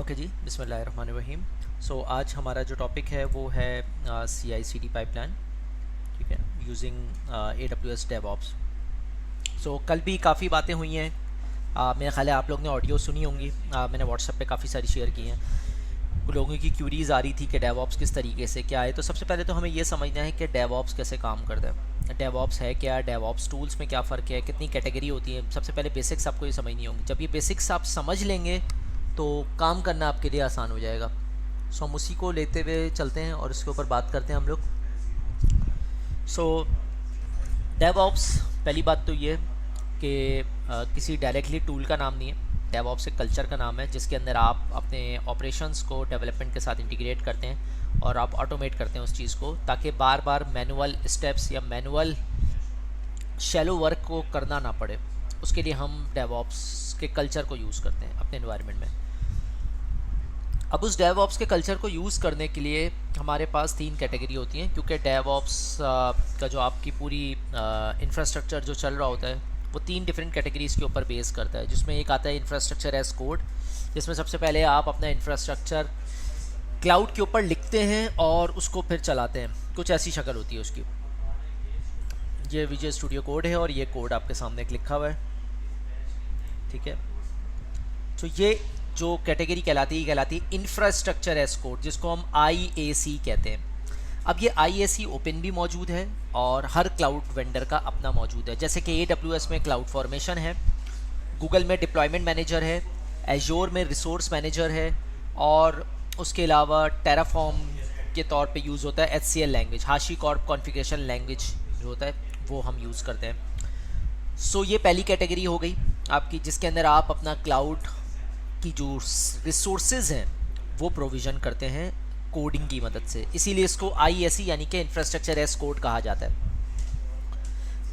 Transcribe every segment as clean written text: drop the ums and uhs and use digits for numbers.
Okay जी, बिस्मिल्लाहिर्रहमानिर्रहीम। सो आज हमारा जो टॉपिक है वो है CI/CD पाइपलाइन, ठीक है, यूजिंग AWS DevOps। सो कल भी काफ़ी बातें हुई हैं। मेरा ख्याल है आप लोग ने ऑडियो सुनी होंगी। मैंने व्हाट्सएप पे काफ़ी सारी शेयर की हैं। लोगों की क्यूरीज आ रही थी कि DevOps किस तरीके से क्या है। तो सबसे पहले तो हमें ये समझना है कि DevOps कैसे काम करता है। DevOps है क्या, DevOps टूल्स में क्या फ़र्क है, कितनी कैटेगरी होती है। सबसे पहले बेसिक्स आपको ये समझनी होंगी। जब ये बेसिक्स आप समझ लेंगे तो काम करना आपके लिए आसान हो जाएगा। सो हम उसी को लेते हुए चलते हैं और इसके ऊपर बात करते हैं हम लोग। सो DevOps, पहली बात तो ये कि किसी डायरेक्टली टूल का नाम नहीं है। DevOps एक कल्चर का नाम है जिसके अंदर आप अपने ऑपरेशंस को डेवलपमेंट के साथ इंटीग्रेट करते हैं और आप ऑटोमेट करते हैं उस चीज़ को, ताकि बार बार मैनुअल स्टेप्स या मैनुअल शैलो वर्क को करना ना पड़े। उसके लिए हम DevOps के कल्चर को यूज़ करते हैं अपने एनवायरनमेंट में। अब उस DevOps के कल्चर को यूज़ करने के लिए हमारे पास 3 कैटेगरी होती हैं, क्योंकि DevOps का जो आपकी पूरी इंफ्रास्ट्रक्चर जो चल रहा होता है वो 3 डिफरेंट कैटेगरीज़ के ऊपर बेस करता है। जिसमें एक आता है इंफ्रास्ट्रक्चर एज कोड, जिसमें सबसे पहले आप अपना इंफ्रास्ट्रक्चर क्लाउड के ऊपर लिखते हैं और उसको फिर चलाते हैं। कुछ ऐसी शक्ल होती है उसकी। ये विजुअल स्टूडियो कोड है और ये कोड आपके सामने एक लिखा हुआ है, ठीक है। तो ये जो कैटेगरी कहलाती है इंफ्रास्ट्रक्चर एज कोड, जिसको हम IAC कहते हैं। अब ये IAC ओपन भी मौजूद है और हर क्लाउड वेंडर का अपना मौजूद है। जैसे कि AWS में क्लाउड फॉर्मेशन है, गूगल में डिप्लॉयमेंट मैनेजर है, एजोर में रिसोर्स मैनेजर है, और उसके अलावा टेराफॉर्म के तौर पे यूज़ होता है HCL लैंग्वेज, हाशीकॉर्प कॉन्फ़िगरेशन लैंग्वेज जो होता है वो हम यूज़ करते हैं। सो ये पहली कैटेगरी हो गई आपकी, जिसके अंदर आप अपना क्लाउड की जो रिसोर्सेज हैं वो प्रोविज़न करते हैं कोडिंग की मदद से। इसीलिए इसको IAC यानी कि इंफ्रास्ट्रक्चर एज कोड कहा जाता है।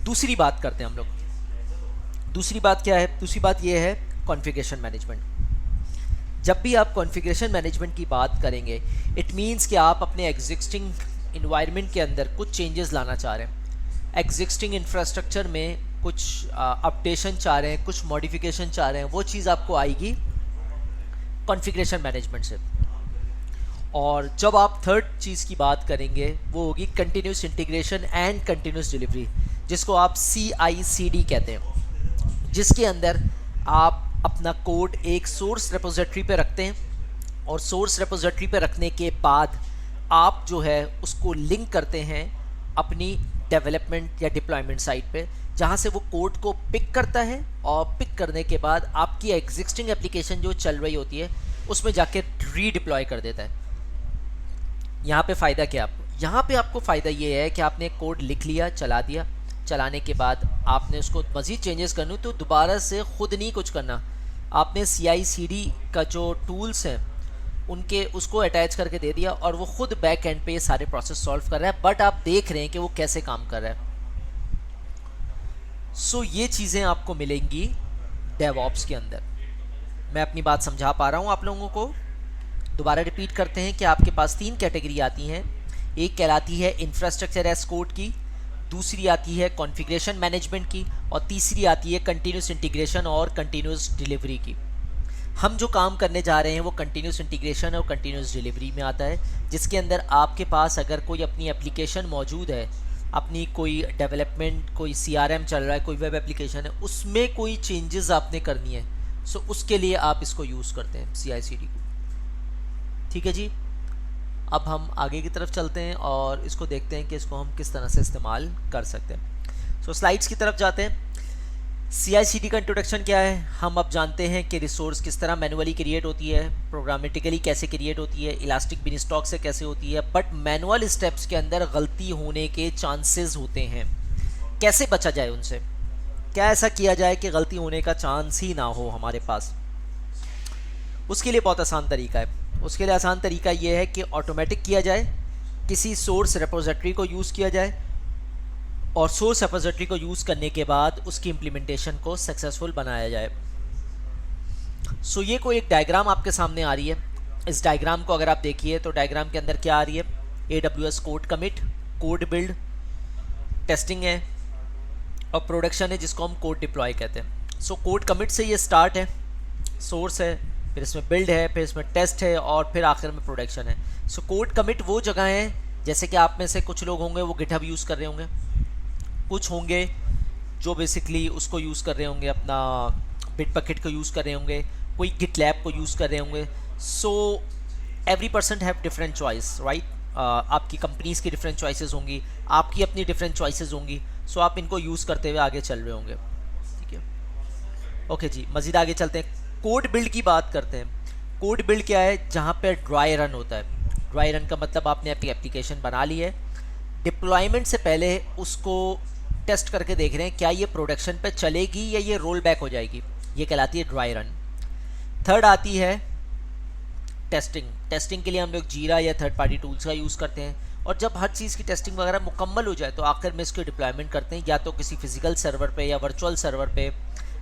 दूसरी बात करते हैं हम लोग। दूसरी बात क्या है? दूसरी बात ये है कॉन्फ़िगरेशन मैनेजमेंट। जब भी आप कॉन्फ़िगरेशन मैनेजमेंट की बात करेंगे, इट मीन्स कि आप अपने एग्जिस्टिंग इन्वायरमेंट के अंदर कुछ चेंजेस लाना चाह रहे हैं। एग्जिस्टिंग इंफ्रास्ट्रक्चर में कुछ अपडेशन चाह रहे हैं, कुछ मॉडिफिकेशन चाह रहे हैं। वो चीज़ आपको आएगी कॉन्फ़िगरेशन मैनेजमेंट से। और जब आप थर्ड चीज़ की बात करेंगे वो होगी continuous integration and continuous delivery, जिसको आप CI/CD कहते हैं, जिसके अंदर आप अपना कोड एक सोर्स रेपोजिटरी पे रखते हैं और सोर्स रेपोजिटरी पे रखने के बाद आप जो है उसको लिंक करते हैं अपनी डेवलपमेंट या डिप्लॉयमेंट साइट पे, जहाँ से वो कोड को पिक करता है और पिक करने के बाद आपकी एग्जिस्टिंग एप्लीकेशन जो चल रही होती है उसमें जाके रीडिप्लॉय कर देता है। यहाँ पे फ़ायदा क्या आपको? यहाँ पे आपको फ़ायदा ये है कि आपने कोड लिख लिया, चला दिया। चलाने के बाद आपने उसको मज़ीद चेंजेस करने तो दोबारा से ख़ुद नहीं कुछ करना। आपने CI/CD का जो टूल्स हैं उनके उसको अटैच करके दे दिया और वो खुद बैक एंड पे ये सारे प्रोसेस सॉल्व कर रहा है, बट आप देख रहे हैं कि वो कैसे काम कर रहा है। सो ये चीज़ें आपको मिलेंगी DevOps के अंदर। मैं अपनी बात समझा पा रहा हूँ आप लोगों को? दोबारा रिपीट करते हैं कि आपके पास 3 कैटेगरी आती हैं। एक कहलाती है इंफ्रास्ट्रक्चर एज कोड की, दूसरी आती है कॉन्फ़िगरेशन मैनेजमेंट की, और तीसरी आती है कंटिन्यूस इंटीग्रेशन और कंटिन्यूस डिलीवरी की। हम जो काम करने जा रहे हैं वो कंटिन्यूस इंटीग्रेशन और कंटिन्यूस डिलीवरी में आता है, जिसके अंदर आपके पास अगर कोई अपनी एप्लीकेशन मौजूद है, अपनी कोई डेवलपमेंट, कोई CRM चल रहा है, कोई वेब एप्लीकेशन है, उसमें कोई चेंजेस आपने करनी है, सो उसके लिए आप इसको यूज़ करते हैं CI/CD को। ठीक है जी। अब हम आगे की तरफ चलते हैं और इसको देखते हैं कि इसको हम किस तरह से इस्तेमाल कर सकते हैं। सो स्लाइड्स की तरफ जाते हैं। CI/CD का इंट्रोडक्शन क्या है? हम अब जानते हैं कि रिसोर्स किस तरह मैनुअली क्रिएट होती है, प्रोग्रामेटिकली कैसे क्रिएट होती है, इलास्टिक बिन स्टॉक से कैसे होती है, बट मैनुअल स्टेप्स के अंदर गलती होने के चांसेस होते हैं। कैसे बचा जाए उनसे? क्या ऐसा किया जाए कि गलती होने का चांस ही ना हो हमारे पास? उसके लिए बहुत आसान तरीका है। उसके लिए आसान तरीका ये है कि ऑटोमेटिक किया जाए, किसी सोर्स रेपोजिटरी को यूज़ किया जाए और सोर्स रेपोजिटरी को यूज़ करने के बाद उसकी इम्प्लीमेंटेशन को सक्सेसफुल बनाया जाए। सो ये कोई एक डायग्राम आपके सामने आ रही है। इस डायग्राम को अगर आप देखिए तो डायग्राम के अंदर क्या आ रही है? AWS code commit, code build, testing है और प्रोडक्शन है, जिसको हम कोड डिप्लॉय कहते हैं। सो कोड कमिट से ये स्टार्ट है, सोर्स है, फिर इसमें बिल्ड है, फिर इसमें टेस्ट है, और फिर आखिर में प्रोडक्शन है। सो कोड कमिट वो जगह है, जैसे कि आप में से कुछ लोग होंगे वो गिटहब यूज़ कर रहे होंगे, कुछ होंगे जो बेसिकली उसको यूज़ कर रहे होंगे, अपना बिटबकेट को यूज़ कर रहे होंगे, कोई गिटलैब को यूज़ कर रहे होंगे। So every person have different choice, right. आपकी कंपनीज़ की डिफरेंट चॉइसेस होंगी, आपकी अपनी डिफरेंट चॉइसेस होंगी। सो आप इनको यूज़ करते हुए आगे चल रहे होंगे, ठीक है। ओके जी, मज़ीद आगे चलते हैं, कोड बिल्ड की बात करते हैं। कोड बिल्ड क्या है? जहाँ पे ड्राई रन होता है। ड्राई रन का मतलब आपने अपनी एप्लीकेशन बना ली है, डिप्लॉयमेंट से पहले उसको टेस्ट करके देख रहे हैं क्या ये प्रोडक्शन पे चलेगी या ये रोल बैक हो जाएगी, ये कहलाती है ड्राई रन। थर्ड आती है टेस्टिंग। टेस्टिंग के लिए हम लोग जीरा या थर्ड पार्टी टूल्स का यूज़ करते हैं, और जब हर चीज़ की टेस्टिंग वगैरह मुकम्मल हो जाए तो आखिर में इसको डिप्लॉयमेंट करते हैं, या तो किसी फिजिकल सर्वर पे या वर्चुअल सर्वर पे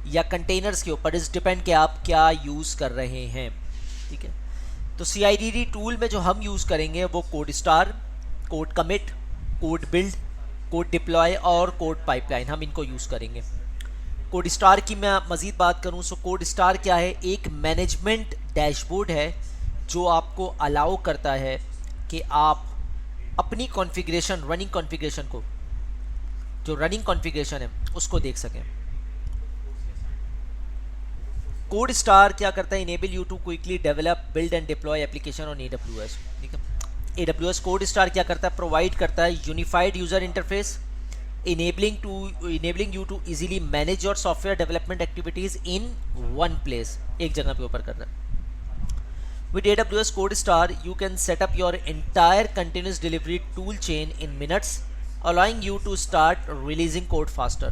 या कंटेनर्स के ऊपर, इस डिपेंड कि आप क्या यूज़ कर रहे हैं, ठीक है। तो CI/CD टूल में जो हम यूज़ करेंगे वो code star, code commit, code build, code deploy और कोड पाइपलाइन, हम इनको यूज़ करेंगे। कोड स्टार की मैं मज़ीद बात करूँ, सो कोड स्टार क्या है? एक मैनेजमेंट डैशबोर्ड है जो आपको अलाउ करता है कि आप अपनी कॉन्फ़िगरेशन, रनिंग कॉन्फ़िगरेशन को, जो रनिंग कॉन्फ़िगरेशन है उसको देख सकें। कोड स्टार क्या करता है? Enable you to quickly develop, build and deploy application on AWS, ठीक है। AWS कोड स्टार क्या करता है? प्रोवाइड करता है unified user interface, enabling you to easily manage your software development activities in one place, एक जगह पे ऊपर कर रहा है। With AWS Code Star, you can set up your entire continuous delivery tool chain in minutes, allowing you to start releasing code faster,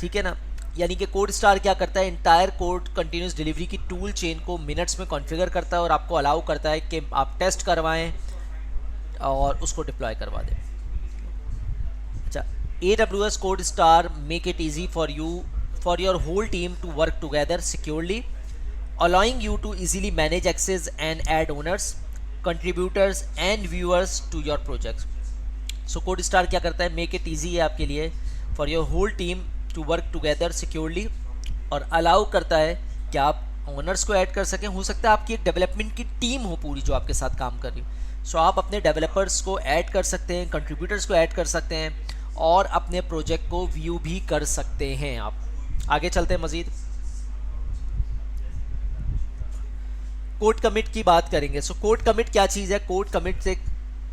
ठीक है ना। यानी कि कोड स्टार क्या करता है? इंटायर कोड कंटिन्यूस डिलीवरी की टूल चेन को मिनट्स में कॉन्फ़िगर करता है और आपको अलाउ करता है कि आप टेस्ट करवाएं और उसको डिप्लॉय करवा दें। अच्छा, AWS Code Star make it easy for you, for your whole team to work together securely, allowing you to easily manage access and add owners, contributors and viewers to your projects. So Code Star क्या करता है? Make it easy है आपके लिए for your whole team to work together securely, और allow करता है कि आप ओनर्स को ऐड कर सकें। हो सकता है आपकी एक डेवलपमेंट की टीम हो पूरी जो आपके साथ काम कर रही हो, सो आप अपने डेवलपर्स को ऐड कर सकते हैं, कंट्रीब्यूटर्स को ऐड कर सकते हैं, और अपने प्रोजेक्ट को व्यू भी कर सकते हैं आप। आगे चलते हैं मज़ीद, कोड कमिट की बात करेंगे। सो कोड कमिट क्या चीज़ है? कोड कमिट एक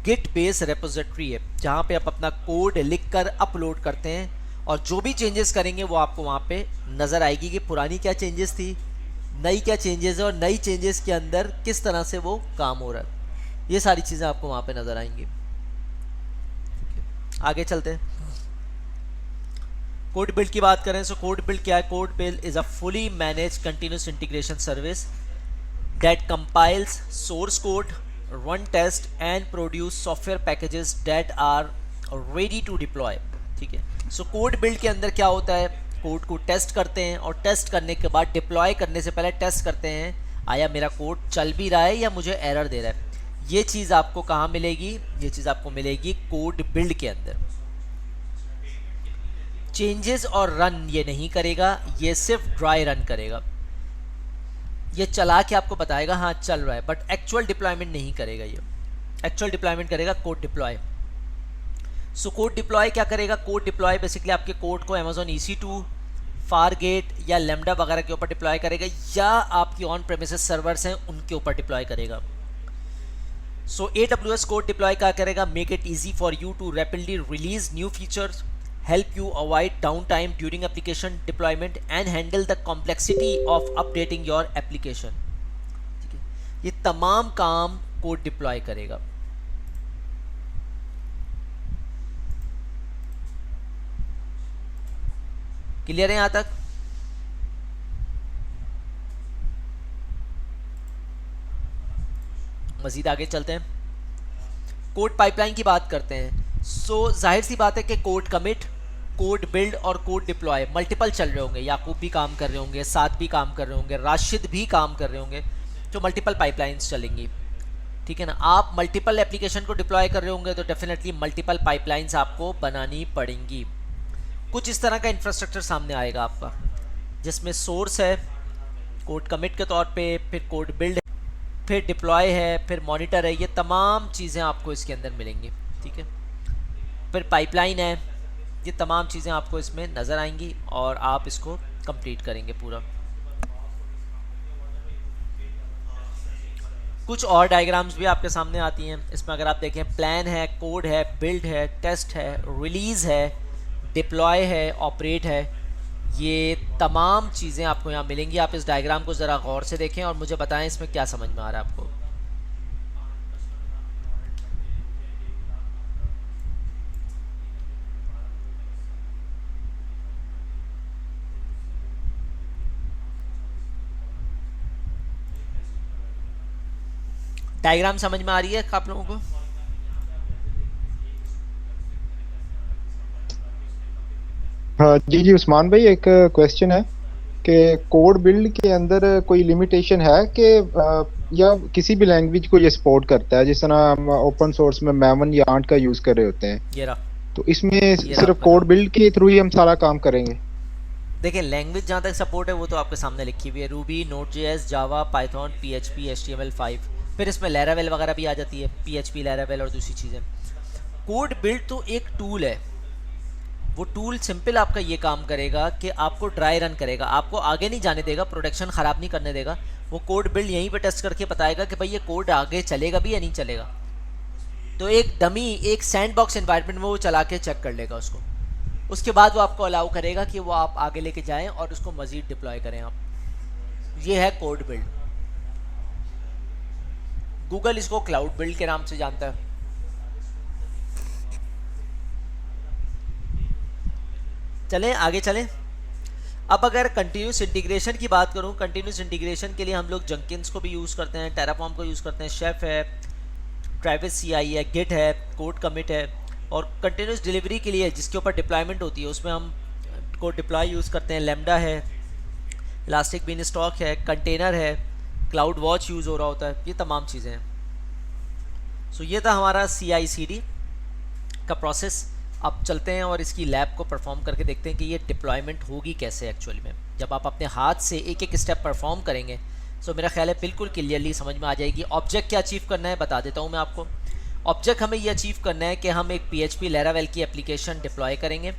गिट बेस रेपोजिटरी है जहाँ पे आप अपना कोड लिख कर अपलोड करते हैं, और जो भी चेंजेस करेंगे वो आपको वहाँ पे नज़र आएगी कि पुरानी क्या चेंजेस थी, नई क्या चेंजेस है, और नई चेंजेस के अंदर किस तरह से वो काम हो रहा है। ये सारी चीज़ें आपको वहाँ पे नज़र आएंगी। आगे चलते हैं, कोड बिल्ड की बात करें। सो कोड बिल्ड क्या है? Code build is a fully manage continuous integration service that compiles source code, run test and produce software packages that are ready to deploy, ठीक है। सो कोड बिल्ड के अंदर क्या होता है? कोड को टेस्ट करते हैं, और टेस्ट करने के बाद डिप्लॉय करने से पहले टेस्ट करते हैं आया मेरा कोड चल भी रहा है या मुझे एरर दे रहा है। ये चीज़ आपको कहाँ मिलेगी? ये चीज़ आपको मिलेगी कोड बिल्ड के अंदर। चेंजेस और रन ये नहीं करेगा, ये सिर्फ ड्राई रन करेगा। ये चला के आपको बताएगा हाँ चल रहा है, बट एक्चुअल डिप्लॉयमेंट नहीं करेगा। ये एक्चुअल डिप्लॉयमेंट करेगा code deploy. So code deploy क्या करेगा? कोड डिप्लॉय बेसिकली आपके कोड को Amazon EC2, फारगेट या लैम्डा वगैरह के ऊपर डिप्लॉय करेगा, या आपकी ऑन प्रेमिसेस सर्वर्स हैं उनके ऊपर डिप्लॉय करेगा। सो AWS कोड डिप्लॉय क्या करेगा? Make it easy for you to rapidly release new features, help you avoid downtime during application deployment and handle the complexity of updating your application, ठीक है। ये तमाम काम कोड डिप्लॉय करेगा। Clear है यहां तक? मजीद आगे चलते हैं, कोड पाइपलाइन की बात करते हैं। सो जाहिर सी बात है कि कोड कमिट, कोड बिल्ड और कोड डिप्लॉय मल्टीपल चल रहे होंगे। याकूब भी काम कर रहे होंगे, साद भी काम कर रहे होंगे, राशिद भी काम कर रहे होंगे, तो मल्टीपल पाइपलाइंस चलेंगी, ठीक है ना। आप मल्टीपल एप्लीकेशन को डिप्लॉय कर रहे होंगे तो डेफिनेटली मल्टीपल पाइपलाइंस आपको बनानी पड़ेंगी। कुछ इस तरह का इंफ्रास्ट्रक्चर सामने आएगा आपका, जिसमें सोर्स है, कोड कमिट के तौर पे, फिर कोड बिल्ड, फिर डिप्लॉय है, फिर मॉनिटर है, ये तमाम चीज़ें आपको इसके अंदर मिलेंगी। ठीक है, फिर पाइपलाइन है, ये तमाम चीज़ें आपको इसमें नज़र आएंगी और आप इसको कंप्लीट करेंगे पूरा। कुछ और डायग्राम्स भी आपके सामने आती हैं इसमें, अगर आप देखें प्लान है, कोड है, बिल्ड है, टेस्ट है, रिलीज़ है, डिप्लॉय है, ऑपरेट है, ये तमाम चीज़ें आपको यहाँ मिलेंगी। आप इस डायग्राम को ज़रा गौर से देखें और मुझे बताएं इसमें क्या समझ में आ रहा है आपको। डायग्राम समझ में आ रही है आप लोगों को? हाँ जी जी उस्मान भाई, एक क्वेश्चन है कि कोड बिल्ड के अंदर कोई लिमिटेशन है कि या किसी भी लैंग्वेज को ये सपोर्ट करता है, जिस तरह हम ओपन सोर्स में मैवन या आंट का यूज कर रहे होते हैं, ये रहा, तो इसमें ये रहा सिर्फ आपका कोड नाम। बिल्ड के थ्रू ही हम सारा काम करेंगे? देखिए लैंग्वेज जहाँ तक सपोर्ट है वो तो आपके सामने लिखी हुई है, रूबी, नोट जेएस, जावा, पाइथन, पीएचपी, HTML5, फिर इसमें लैरावेल वगैरह भी आ जाती है, पीएचपी, लैरावेल और दूसरी चीज़ें। कोड बिल्ड तो एक टूल है, वो टूल सिंपल आपका ये काम करेगा कि आपको ड्राई रन करेगा, आपको आगे नहीं जाने देगा, प्रोडक्शन ख़राब नहीं करने देगा। वो कोड बिल्ड यहीं पे टेस्ट करके बताएगा कि भाई ये कोड आगे चलेगा भी या नहीं चलेगा। तो एक डमी, एक सैंड बॉक्स इन्वायरमेंट में वो चला के चेक कर लेगा उसको, उसके बाद वो आपको अलाउ करेगा कि वो आप आगे लेके जाएं और उसको मज़ीद डिप्लॉय करें आप। ये है कोड बिल्ड। गूगल इसको क्लाउड बिल्ड के नाम से जानता है। चलें आगे चलें। अब अगर कंटिन्यूस इंटीग्रेशन की बात करूं, कंटिन्यूस इंटीग्रेशन के लिए हम लोग जंकिन्स को भी यूज़ करते हैं, टेराफॉर्म को यूज़ करते हैं, शेफ है, ट्रैविस CI है, गिट है, कोड कमिट है। और कंटिन्यूस डिलीवरी के लिए जिसके ऊपर डिप्लॉयमेंट होती है उसमें हम कोड डिप्लॉय यूज़ करते हैं, लेमडा है, इलास्टिक बीन स्टॉक है, कंटेनर है, क्लाउड वॉच यूज़ हो रहा होता है, ये तमाम चीज़ें हैं। सो ये था हमारा CI/CD का प्रोसेस। अब चलते हैं और इसकी लैब को परफॉर्म करके देखते हैं कि ये डिप्लॉयमेंट होगी कैसे एक्चुअली में। जब आप अपने हाथ से एक एक स्टेप परफॉर्म करेंगे तो मेरा ख्याल है बिल्कुल क्लियरली समझ में आ जाएगी। ऑब्जेक्ट क्या अचीव करना है बता देता हूँ मैं आपको। ऑब्जेक्ट हमें ये अचीव करना है कि हम एक PHP लैरावेल की एप्लीकेशन डिप्लॉय करेंगे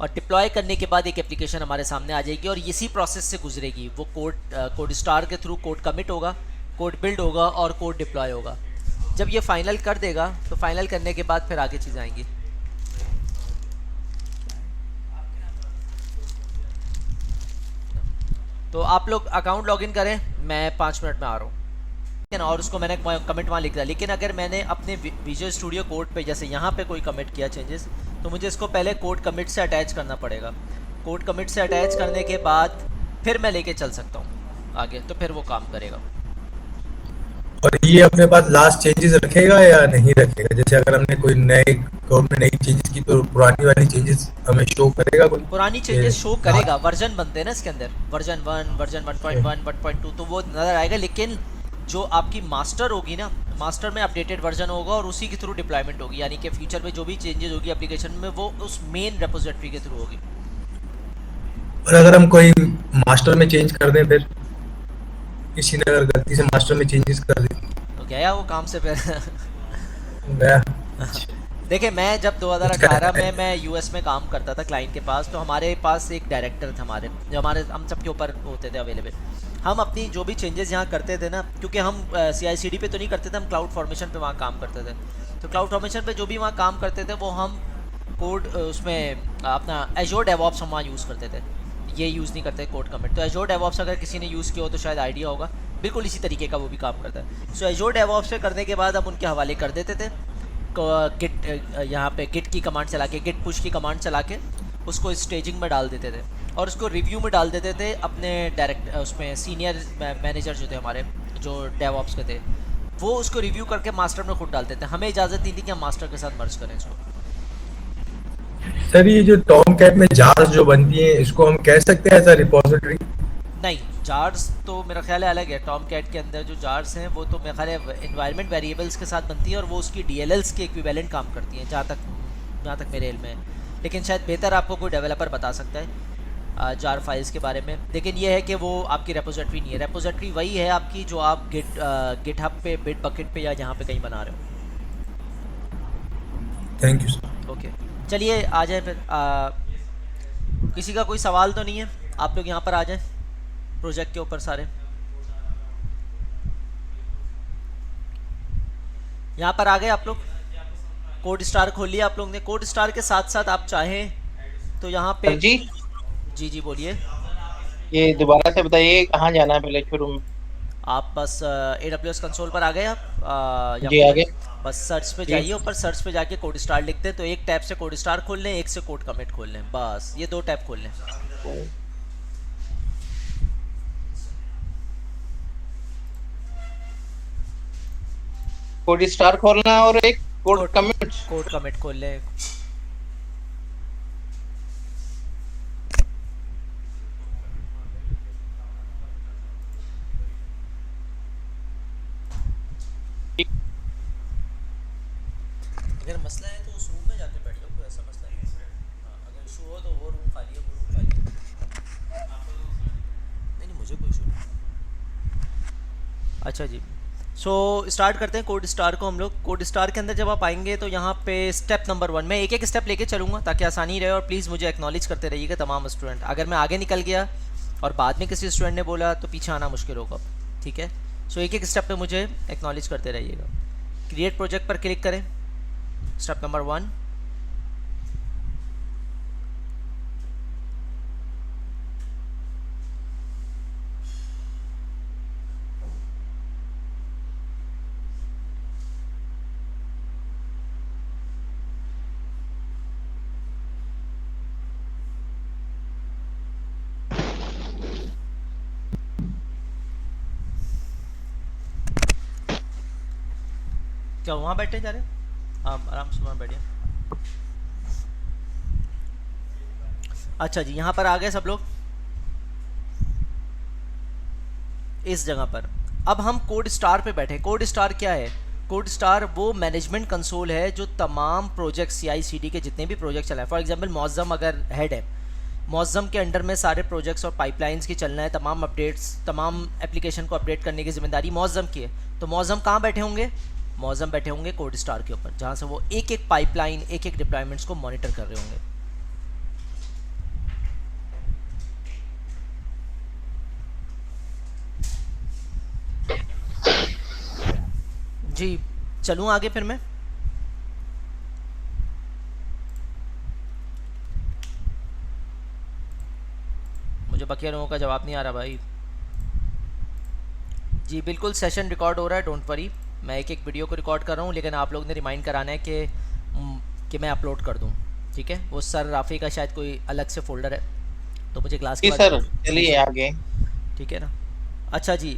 और डिप्लॉय करने के बाद एक एप्लीकेशन हमारे सामने आ जाएगी और इसी प्रोसेस से गुजरेगी। वो कोड स्टार के थ्रू कोड कमिट होगा, कोड बिल्ड होगा और कोड डिप्लॉय होगा। जब ये फाइनल कर देगा तो फाइनल करने के बाद फिर आगे चीज़ें आएंगी। तो आप लोग अकाउंट लॉगिन करें, मैं 5 मिनट में आ रहा हूँ, ठीक है ना। और उसको मैंने कमेंट वहाँ लिख दिया, लेकिन अगर मैंने अपने विजुअल स्टूडियो कोड पे जैसे यहाँ पे कोई कमिट किया चेंजेस, तो मुझे इसको पहले कोड कमिट से अटैच करना पड़ेगा। कोड कमिट से अटैच करने के बाद फिर मैं लेके चल सकता हूँ आगे, तो फिर वो काम करेगा। और ये अपने पास लास्ट चेंजेस रखेगा या नहीं रखेगा? जैसे अगर हमने कोई नए कोड में नई चेंजेस की तो पुरानी वाली चेंजेस हमें शो करेगा? कोई पुरानी चेंजेस शो करेगा, वर्जन बनते हैं ना इसके अंदर, वर्जन 1, वर्जन 1.1, 1.2, तो वो नज़र आएगा। लेकिन जो आपकी मास्टर होगी ना, मास्टर में अपडेटेड वर्जन होगा और उसी के थ्रू डिप्लॉयमेंट होगी, यानी कि फ्यूचर में जो भी चेंजेस होगी एप्लीकेशन में वो उस मेन रेपोजिटरी के थ्रू होगी। और अगर हम कोई मास्टर में चेंज कर दें, फिर किसी ने अगर गलती से मास्टर में चेंजेस कर दे तो गया वो काम से फिर गया। देखिए मैं जब 2018 में मैं US में काम करता था क्लाइंट के पास, तो हमारे पास एक डायरेक्टर थे हमारे, जो हम सबके ऊपर होते थे अवेलेबल। हम अपनी जो भी चेंजेस यहाँ करते थे ना, क्योंकि हम CI/CD पे तो नहीं करते थे, हम क्लाउड फॉर्मेशन पे वहाँ काम करते थे। तो क्लाउड फॉर्मेशन पे जो भी वहाँ काम करते थे वो हम कोड उसमें अपना एजोर डेवऑप्स हम वहाँ यूज़ करते थे, ये यूज़ नहीं करते कोड कमिट। तो एजोर डेवऑप्स अगर किसी ने यूज़ किया हो तो शायद आइडिया होगा, बिल्कुल इसी तरीके का वो भी काम करता है। सो एजोर डेवऑप्स पे करने के बाद हम उनके हवाले कर देते थे गिट, यहाँ पे गिट की कमांड चला के, गिट पुश की कमांड चला के उसको स्टेजिंग में डाल देते थे और उसको रिव्यू में डाल देते थे अपने डायरेक्ट उसमें सीनियर मैनेजर जो थे हमारे, जो डेवऑप्स के थे, वो उसको रिव्यू करके मास्टर में खुद डालते थे। हमें इजाज़त नहीं थी कि हम मास्टर के साथ मर्ज करें इसको। सर ये जो टॉम कैट में जार्स जो बनती हैं, इसको हम कह सकते हैं एज अ रिपोजिटरी? नहीं, जार्स तो मेरा ख्याल है अलग है। टॉम कैट के अंदर जो जार्स हैं वो तो मेरा ख्याल है इन्वायरमेंट वेरिएबल्स के साथ बनती है और वो उसकी DLLs के इक्विवेलेंट काम करती हैं, जहाँ तक मेरे इल्म में है। लेकिन शायद बेहतर आपको कोई डेवलपर बता सकता है। जार फाइल्स के बारे में। लेकिन ये है कि वो आपकी रेपोजिटरी नहीं है, रेपोजिटरी वही है आपकी जो आप गिटहब पे, बिट बकेट पे या जहाँ पे कहीं बना रहे हो। Thank you sir. ओके, चलिए आ जाए फिर। किसी का कोई सवाल तो नहीं है? आप लोग यहाँ पर आ जाएं प्रोजेक्ट के ऊपर सारे। यहाँ पर आ गए आप लोग? कोड स्टार खोल लिया आप लोग ने? कोड स्टार के साथ साथ आप चाहें तो यहाँ पे सर जी, जी जी बोलिए। ये दोबारा से बताइए कहाँ जाना है पहले शुरू में। आप बस AWS कंसोल पर आ गए आप, या जी फिर आगे। बस सर्च पे जी जाइए, ऊपर सर्च पे जाके कोड स्टार लिखते हैं तो एक टैब से कोड स्टार खोल लें, एक से कोड कमिट खोल लें, बस ये 2 टैब खोल लें। कोड स्टार खोलना है और एक कोड कमिट। कोड कमिट खोल लें। अगर मसला है तो उस रूम में जाके बैठ जाओ, कोई ऐसा मसला नहीं है। हाँ, अगर इशू हो तो वो रूम खाली है, वो रूम खाली है। नहीं नहीं, मुझे कोई इशू नहीं। अच्छा जी, सो स्टार्ट करते हैं कोड स्टार को हम लोग। कोड स्टार के अंदर जब आप आएंगे तो यहाँ पे स्टेप नंबर 1, मैं एक एक स्टेप लेके चलूँगा ताकि आसानी रहे, और प्लीज़ मुझे एक्नॉलेज करते रहिएगा तमाम स्टूडेंट। अगर मैं आगे निकल गया और बाद में किसी स्टूडेंट ने बोला तो पीछे आना मुश्किल होगा, ठीक है? सो एक एक स्टेप पे मुझे एक्नॉलेज करते रहिएगा। क्रिएट प्रोजेक्ट पर क्लिक करें, स्टेप नंबर 1। क्या वहाँ बैठे जा रहे हैं? आप आराम से वहाँ बैठिए। अच्छा जी, यहाँ पर आ गए सब लोग इस जगह पर। अब हम कोड स्टार पे बैठे। कोड स्टार क्या है? कोड स्टार वो मैनेजमेंट कंसोल है जो तमाम प्रोजेक्ट CI/CD के जितने भी प्रोजेक्ट चलाए, फॉर एग्जांपल मौज़म अगर हेड है, मौज़म के अंडर में सारे प्रोजेक्ट्स और पाइपलाइंस की चलना है, तमाम अपडेट्स, तमाम एप्लीकेशन को अपडेट करने की जिम्मेदारी मौज़म की है। तो मौज़म कहाँ बैठे होंगे? मौज़म बैठे होंगे कोड स्टार के ऊपर, जहाँ से वो एक एक पाइपलाइन, एक एक डिप्लॉयमेंट्स को मॉनिटर कर रहे होंगे। जी, चलूँ आगे फिर मैं? मुझे बकिया लोगों का जवाब नहीं आ रहा भाई। जी बिल्कुल, सेशन रिकॉर्ड हो रहा है, डोंट वरी। मैं एक एक वीडियो को रिकॉर्ड कर रहा हूँ, लेकिन आप लोग ने रिमाइंड कराना है कि मैं अपलोड कर दूँ, ठीक है? वो सर राफ़ी का शायद कोई अलग से फोल्डर है, तो मुझे क्लास के जी बाद सर, चलिए आगे। ठीक है ना? अच्छा जी,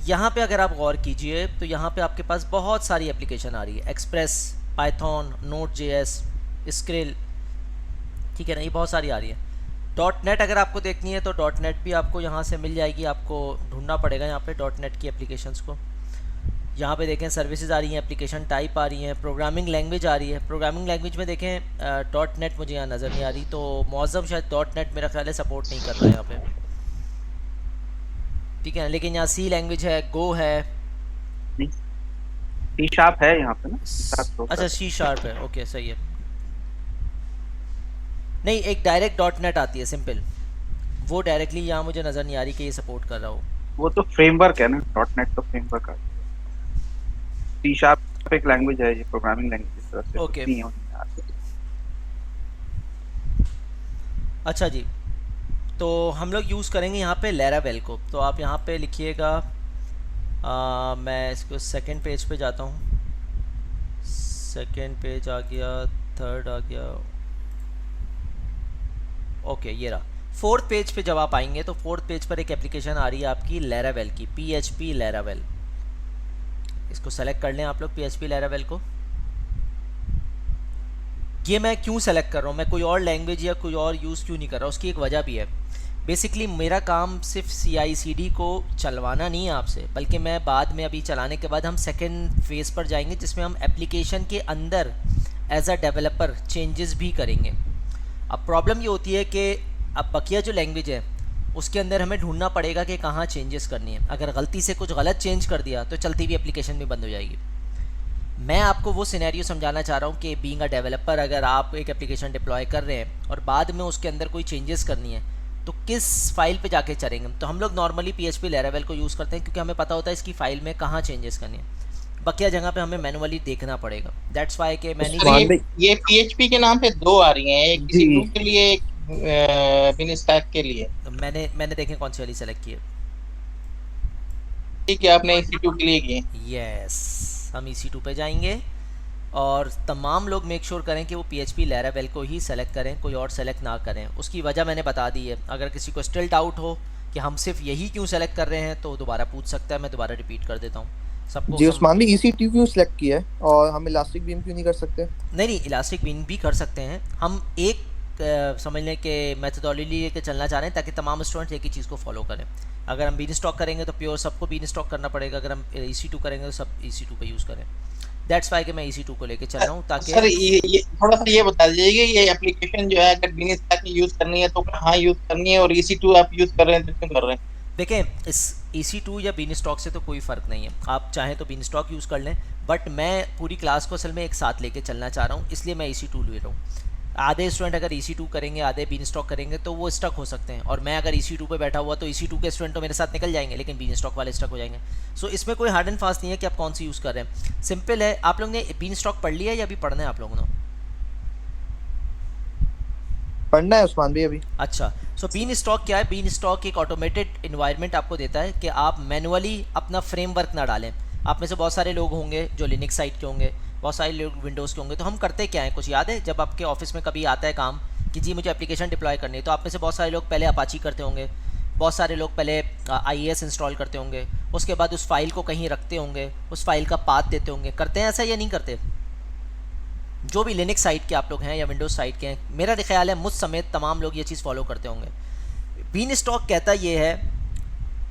यहाँ पे अगर आप गौर कीजिए तो यहाँ पे आपके पास बहुत सारी एप्लीकेशन आ रही है, एक्सप्रेस, पाइथन, Node.js, स्क्रिल, ठीक है ना? ये बहुत सारी आ रही है। .NET अगर आपको देखनी है तो .NET भी आपको यहाँ से मिल जाएगी, आपको ढूंढना पड़ेगा यहाँ पे .NET की एप्लीकेशंस को। यहाँ पे देखें सर्विसेज आ रही हैं, एप्लीकेशन टाइप आ रही हैं, प्रोग्रामिंग लैंग्वेज आ रही है। प्रोग्रामिंग लैंग्वेज में देखें .NET मुझे यहाँ नज़र नहीं आ रही, तो मौज़म शायद .NET मेरा ख्याल है सपोर्ट नहीं कर रहा है यहाँ पे, ठीक है ना? लेकिन यहाँ C लैंग्वेज है, गो है, C# है यहाँ पे ना। अच्छा C# है, ओके सही है। नहीं, एक डायरेक्ट .NET आती है सिंपल, वो डायरेक्टली यहाँ मुझे नज़र नहीं आ रही कि ये सपोर्ट कर रहा हो। वो तो फ्रेमवर्क है ना, .NEट तो फ्रेमवर्क है। C# एक लैंग्वेज है, ये प्रोग्रामिंग लैंग्वेज इस तरह से ओके। नहीं है यहाँ पे। अच्छा जी, तो हम लोग यूज़ करेंगे यहाँ पे Laravel को। तो आप यहाँ पे लिखिएगा, मैं इसको सेकंड पेज पे जाता हूँ, सेकंड पेज आ गया, थर्ड आ गया, ओके ये रहा। फोर्थ पेज पे जब आप आएंगे तो फोर्थ पेज पर एक एप्लीकेशन आ रही है आपकी Laravel की, PHP Laravel। इसको सेलेक्ट कर लें आप लोग, PHP Laravel को। ये मैं क्यों सेलेक्ट कर रहा हूँ, मैं कोई और लैंग्वेज या कोई और यूज़ क्यों नहीं कर रहा हूँ, उसकी एक वजह भी है। बेसिकली मेरा काम सिर्फ CI/CD को चलवाना नहीं है आपसे, बल्कि मैं बाद में अभी चलाने के बाद हम सेकेंड फेज़ पर जाएंगे जिसमें हम एप्लीकेशन के अंदर एज अ डेवलपर चेंजेस भी करेंगे। अब प्रॉब्लम ये होती है कि अब बकिया जो लैंग्वेज है उसके अंदर हमें ढूंढना पड़ेगा कि कहाँ चेंजेस करनी है। अगर गलती से कुछ गलत चेंज कर दिया तो चलती हुई एप्लीकेशन भी बंद हो जाएगी। मैं आपको वो सिनेरियो समझाना चाह रहा हूँ कि बीइंग अ डेवलपर अगर आप एक एप्लीकेशन डिप्लॉय कर रहे हैं और बाद में उसके अंदर कोई चेंजेस करनी है तो किस फाइल पे जाके चलेंगे। तो हम लोग नॉर्मली PHP Laravel को यूज़ करते हैं क्योंकि हमें पता होता है इसकी फ़ाइल में कहाँ चेंजेस करनी है। बकिया जगह पे हमें मैनुअली देखना पड़ेगा। दैट्स वाई कि मैंने सर ये PHP के नाम पे दो आ रही हैं, एक जी। EC2 के लिए, एक बिनस्टैक के लिए। मैंने देखें कौन सी वाली सेलेक्ट की है। ठीक है, आपने EC2 के लिए की। यस, हम EC2 पे जाएंगे और तमाम लोग मेक श्योर करें कि वो PHP Laravel को ही सेलेक्ट करें, कोई और सेलेक्ट ना करें। उसकी वजह मैंने बता दी है। अगर किसी को स्टिल डाउट हो कि हम सिर्फ यही क्यों सेलेक्ट कर रहे हैं तो दोबारा पूछ सकता है, मैं दोबारा रिपीट कर देता हूँ सबको। जी उस्मान भी EC2 क्यों सिलेक्ट किया है और हम इलास्टिक बीम क्यों नहीं कर सकते? नहीं, इलास्टिक बीम भी कर सकते हैं। हम एक समझने के मेथडोलॉजी लेके चलना चाह रहे हैं ताकि तमाम स्टूडेंट एक ही चीज़ को फॉलो करें। अगर हम बीन स्टॉक करेंगे तो प्योर सबको बीन स्टॉक करना पड़ेगा, अगर हम EC2 करेंगे तो सब EC2 पे यूज़ करें। दैट्स वाई कि मैं EC2 को लेके चल रहा हूँ ताकि सर ये थोड़ा सा ये बता दीजिए कि ये एप्लीकेशन जो है अगर बिनस्टैक में यूज करनी है तो कहाँ यूज करनी है, और EC2 आप यूज कर रहे हैं तो क्यों कर रहे हैं? देखें, इस EC2 या बीन स्टॉक से तो कोई फ़र्क नहीं है। आप चाहें तो बीन स्टॉक यूज़ कर लें, बट मैं पूरी क्लास को असल में एक साथ लेके चलना चाह रहा हूँ, इसलिए मैं EC2 ले रहा हूँ। आधे स्टूडेंट अगर EC2 करेंगे, आधे बीन स्टॉक करेंगे तो वो स्टक हो सकते हैं, और मैं अगर EC2 पे बैठा हुआ तो EC2 के स्टूडेंट तो मेरे साथ निकल जाएंगे लेकिन बीन स्टॉक वाले स्टक हो जाएंगे। सो इसमें कोई हार्ड एंड फास्ट नहीं है कि आप कौन सी यूज़ कर रहे हैं। सिंपल है। आप लोग ने बीन स्टॉक पढ़ लिया या अभी पढ़ना है आप लोगों ने? पढ़ना है उस्मान भी अभी। अच्छा, सो बीन स्टॉक क्या है? बीन स्टॉक एक ऑटोमेटेड इन्वायरमेंट आपको देता है कि आप मैनुअली अपना फ्रेमवर्क ना डालें। आप में से बहुत सारे लोग होंगे जो लिनक्स साइट के होंगे, बहुत सारे लोग विंडोज़ के होंगे। तो हम करते क्या हैं, कुछ याद है? जब आपके ऑफिस में कभी आता है काम कि जी मुझे एप्लीकेशन डिप्लॉय करनी है, तो आप में से बहुत सारे लोग पहले अपाची करते होंगे, बहुत सारे लोग पहले IIS इंस्टॉल करते होंगे, उसके बाद उस फाइल को कहीं रखते होंगे, उस फाइल का पाथ देते होंगे। करते हैं ऐसा या नहीं करते? जो भी लिनक्स साइट के आप लोग हैं या विंडोज़ साइट के हैं, मेरा ख्याल है मुझ समेत तमाम लोग ये चीज़ फॉलो करते होंगे। बीन स्टॉक कहता ये है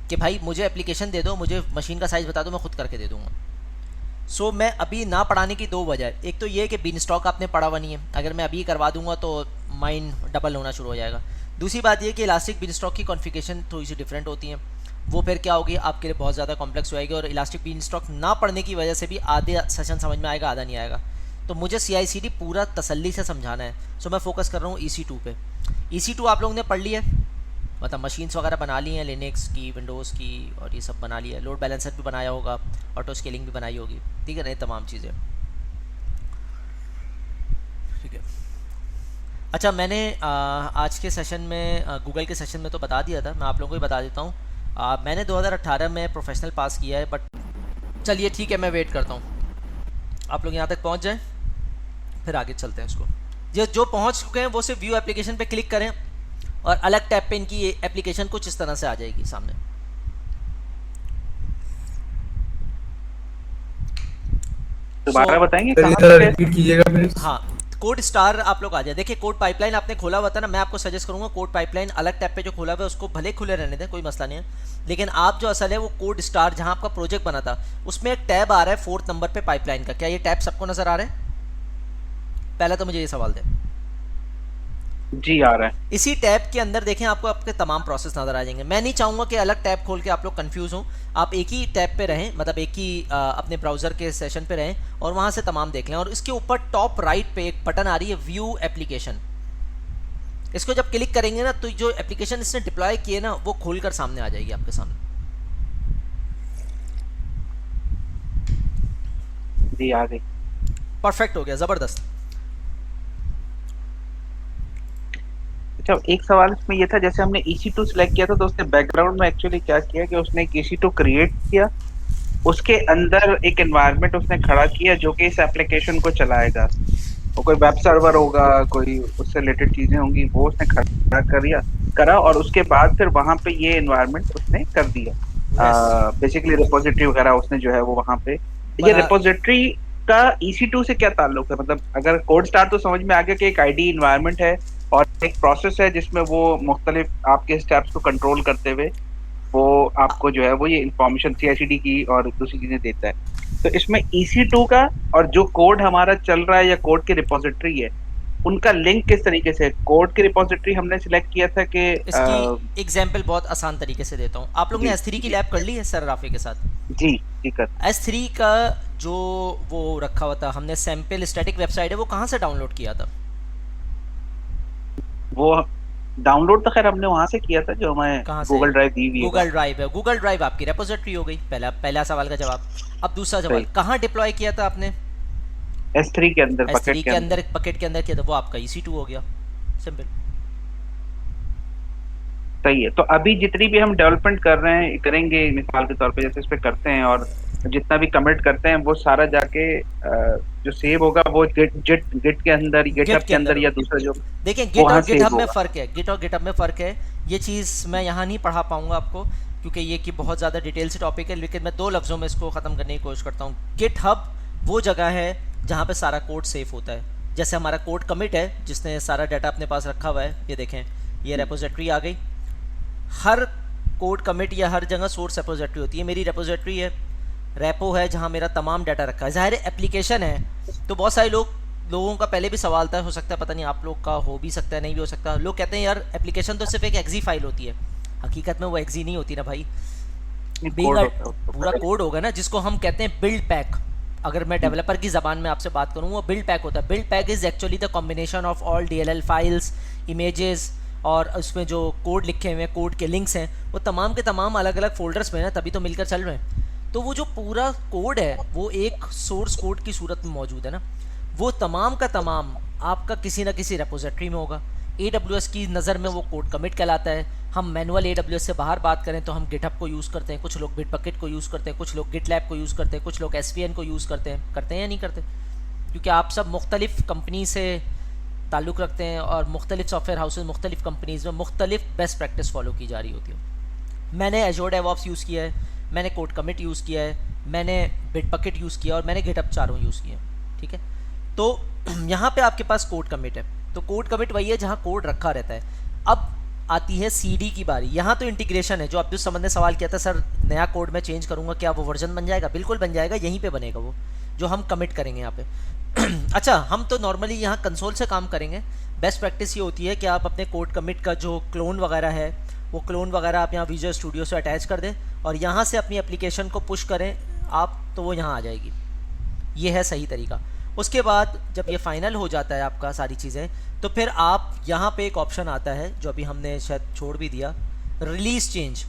कि भाई मुझे एप्लीकेशन दे दो, मुझे मशीन का साइज़ बता दो, मैं खुद करके दे दूँगा। सो मैं अभी ना पढ़ाने की दो वजह है। एक तो ये कि बीन स्टॉक आपने पढ़ा हुआ नहीं है, अगर मैं अभी करवा दूंगा तो माइंड डबल होना शुरू हो जाएगा। दूसरी बात ये कि इलास्टिक बीन स्टॉक की कॉन्फ़िगरेशन थोड़ी सी डिफरेंट होती हैं, वो फिर क्या होगी आपके लिए बहुत ज़्यादा कॉम्प्लेक्स हो जाएगी, और इलास्टिक बीन स्टॉक ना पढ़ने की वजह से भी आधे सेशन समझ में आएगा, आधा नहीं आएगा। तो मुझे CI/CD पूरा तसल्ली से समझाना है, सो मैं फोकस कर रहा हूँ EC2 पे। EC2 आप लोगों ने पढ़ लिया है, मतलब मशीन्स वगैरह बना ली हैं, लिनक्स की, विंडोज़ की, और ये सब बना लिया है। लोड बैलेंसर भी बनाया होगा, ऑटो स्केलिंग भी बनाई होगी, ठीक है ना, ये तमाम चीज़ें, ठीक है। अच्छा, मैंने आज के सेशन में गूगल के सेशन में तो बता दिया था, मैं आप लोगों को ही बता देता हूँ। मैंने 2018 में प्रोफेशनल पास किया है, बट चलिए ठीक है, मैं वेट करता हूँ आप लोग यहाँ तक पहुँच जाएँ, फिर आगे चलते हैं इसको। जो पहुँच चुके हैं वो सिर्फ व्यू एप्लीकेशन पे क्लिक करें और अलग टैब पे इनकी एप्लीकेशन कुछ इस तरह से आ जाएगी सामने। दोबारा बताएंगे सर कहाँ ये थोड़ा पे? रिपीट कीजिएगा प्लीज। हाँ, कोड स्टार आप लोग आ जाए। देखिए कोड पाइपलाइन आपने खोला हुआ था ना, मैं आपको सजेस्ट करूंगा कोड पाइपलाइन अलग टैब पे जो खोला हुआ है उसको भले खुले रहने दें, कोई मसला नहीं है, लेकिन आप जो असल है वो कोड स्टार जहां आपका प्रोजेक्ट बना था उसमें एक टैब आ रहा है 4th नंबर पे पाइपलाइन का। क्या ये टैब सबको नजर आ रहा है? पहला तो मुझे ये सवाल दें। जी आ रहा है। इसी टैब के अंदर देखें आपको आपके तमाम प्रोसेस नजर आ जाएंगे। मैं नहीं चाहूंगा कि अलग टैब खोल के आप लोग कंफ्यूज हो, आप एक ही टैब पे रहें, मतलब एक ही अपने ब्राउजर के सेशन पे रहें और वहां से तमाम देख लें। और इसके ऊपर टॉप राइट पे एक बटन आ रही है व्यू एप्लीकेशन, इसको जब क्लिक करेंगे ना तो जो एप्लीकेशन इसने डिप्लॉय किए ना वो खोलकर सामने आ जाएगी आपके सामने। जी आ गई। परफेक्ट हो गया, जबरदस्त। अच्छा, एक सवाल इसमें ये था, जैसे हमने EC2 सिलेक्ट किया था तो उसने बैकग्राउंड में एक्चुअली क्या किया कि उसने एक EC2 क्रिएट किया, उसके अंदर एक एनवायरनमेंट उसने खड़ा किया जो कि इस एप्लीकेशन को चलाएगा। वो कोई वेब सर्वर होगा, कोई उससे रिलेटेड चीजें होंगी, वो उसने खड़ा करा और उसके बाद फिर वहां पे ये एनवायरनमेंट उसने कर दिया। बेसिकली रिपोजिटरी वगैरह उसने जो है वो वहां पे, ये रिपोजिटरी का EC2 से क्या ताल्लुक है? मतलब अगर कोड स्टार तो समझ में आ गया कि एक आईडी एनवायरनमेंट है और एक प्रोसेस है जिसमें वो मुख्तलिफ आपके स्टेप्स को कंट्रोल करते हुए वो आपको जो है वो ये इंफॉर्मेशन CI/CD की और दूसरी चीजें देता है। तो इसमें EC2 का और जो कोड हमारा चल रहा है या कोड की रिपोजिटरी है, उनका लिंक किस तरीके से, कोड की रिपोजिटरी हमने सिलेक्ट किया था कि इसकी एग्जाम्पल बहुत आसान तरीके से देता हूँ। आप लोग ने जी S3 की जी लैब कर ली है सर राफी के साथ? जी जी कर S3 का जो वो रखा हुआ था हमने, सैंपल स्टैटिक वेबसाइट है, वो कहाँ से डाउनलोड किया था? वो डाउनलोड तो खैर हमने वहां से किया था जो हमें कहाँ से? गूगल ड्राइव दी हुई है। गूगल ड्राइव है। गूगल ड्राइव आपकी रेपोजिटरी हो गई। पहला सवाल का जवाब। अब दूसरा सवाल, सही, कहाँ डिप्लॉय किया था आपने? S3 के अंदर, S3 बकेट के अंदर, बकेट के अंदर किया था, वो आपका EC2 हो गया। सिंपल। सही है। तो अभी जितनी भी हम डेवलपमेंट कर रहे हैं, करेंगे मिसाल के तौर पे जैसे इस पे करते हैं और जितना भी कमिट करते हैं वो सारा जाके जो सेव होगा वो गिट के अंदर, गिटहब गिट के के अंदर अंदर या होगी। दूसरा जो देखिए गिट वहां और सेव गिटहब में होगा। फ़र्क है, गिट और गिटहब में फ़र्क है। ये चीज़ मैं यहाँ नहीं पढ़ा पाऊंगा आपको, क्योंकि ये कि बहुत ज़्यादा डिटेल से टॉपिक है, लेकिन मैं 2 लफ्ज़ों में इसको ख़त्म करने की कोशिश करता हूँ। गिटहब वो जगह है जहाँ पे सारा कोड सेफ होता है। जैसे हमारा कोड कमिट है जिसने सारा डाटा अपने पास रखा हुआ है, ये देखें, ये रेपोजिटरी आ गई। हर कोड कमिट या हर जगह सोर्स रेपोजिटरी होती है। मेरी रेपोजिटरी है, रेपो है, जहाँ मेरा तमाम डाटा रखा है। ज़ाहिर है एप्लीकेशन है, तो बहुत सारे लोगों का पहले भी सवाल था, हो सकता है, पता नहीं आप लोग का हो भी सकता है, नहीं भी हो सकता। लोग कहते हैं यार एप्लीकेशन तो सिर्फ एक एक्जी फाइल होती है। हकीकत में वो एक्जी नहीं होती ना भाई, कोड होता है उसको पूरा कोड होगा ना, जिसको हम कहते हैं बिल्ड पैक। अगर मैं डेवलपर की ज़बान में आपसे बात करूँ, वो बिल्ड पैक होता है। Build pack is actually the combination of all DLL files, images, और उसमें जो कोड लिखे हुए हैं, कोड के लिंक्स हैं, वो तमाम के तमाम अलग अलग फोल्डर्स में ना, तभी तो मिलकर चल रहे हैं। तो वो जो पूरा कोड है वो एक सोर्स कोड की सूरत में मौजूद है ना, वो तमाम का तमाम आपका किसी ना किसी रेपोजिटरी में होगा। AWS की नज़र में वो कोड कमिट कहलाता है। हम मैनुअल AWS से बाहर बात करें तो हम गिटहब को यूज़ करते हैं, कुछ लोग बिटबकेट को यूज़ करते हैं, कुछ लोग गिटलैब को यूज़ करते हैं, कुछ लोग SVN को यूज़ करते हैं या नहीं करते? क्योंकि आप सब मुख्तलिफ़ कंपनी से ताल्लुक़ रखते हैं और मुख्तलिफ़ सॉफ्टवेयर हाउसेज, मुख्तलिफ़ कंपनीज़ में मुख्तलिफ़ बेस्ट प्रैक्टिस फॉलो की जा रही होती है। मैंने एजोर डेवऑप्स यूज़ किया है, मैंने कोड कमिट यूज़ किया है, मैंने बिटबकेट यूज़ किया और मैंने गिटहब, चारों यूज़ किए। ठीक है, तो यहाँ पे आपके पास कोड कमिट है, तो कोड कमिट वही है जहाँ कोड रखा रहता है। अब आती है CD की बारी। यहाँ तो इंटीग्रेशन है, जो अब्दुल समद ने सवाल किया था, सर नया कोड में चेंज करूँगा क्या वो वर्जन बन जाएगा? बिल्कुल बन जाएगा, यहीं पे बनेगा वो जो हम कमिट करेंगे यहाँ पे। अच्छा, हम तो नॉर्मली यहाँ कंसोल से काम करेंगे। बेस्ट प्रैक्टिस ये होती है कि आप अपने कोड कमिट का जो क्लोन वगैरह है, वो क्लोन वगैरह आप यहाँ विजुअल स्टूडियो से अटैच कर दें और यहाँ से अपनी एप्लीकेशन को पुश करें आप, तो वो यहाँ आ जाएगी। ये है सही तरीका। उसके बाद जब ये फाइनल हो जाता है आपका सारी चीज़ें, तो फिर आप यहाँ पे एक ऑप्शन आता है जो अभी हमने शायद छोड़ भी दिया, रिलीज़ चेंज।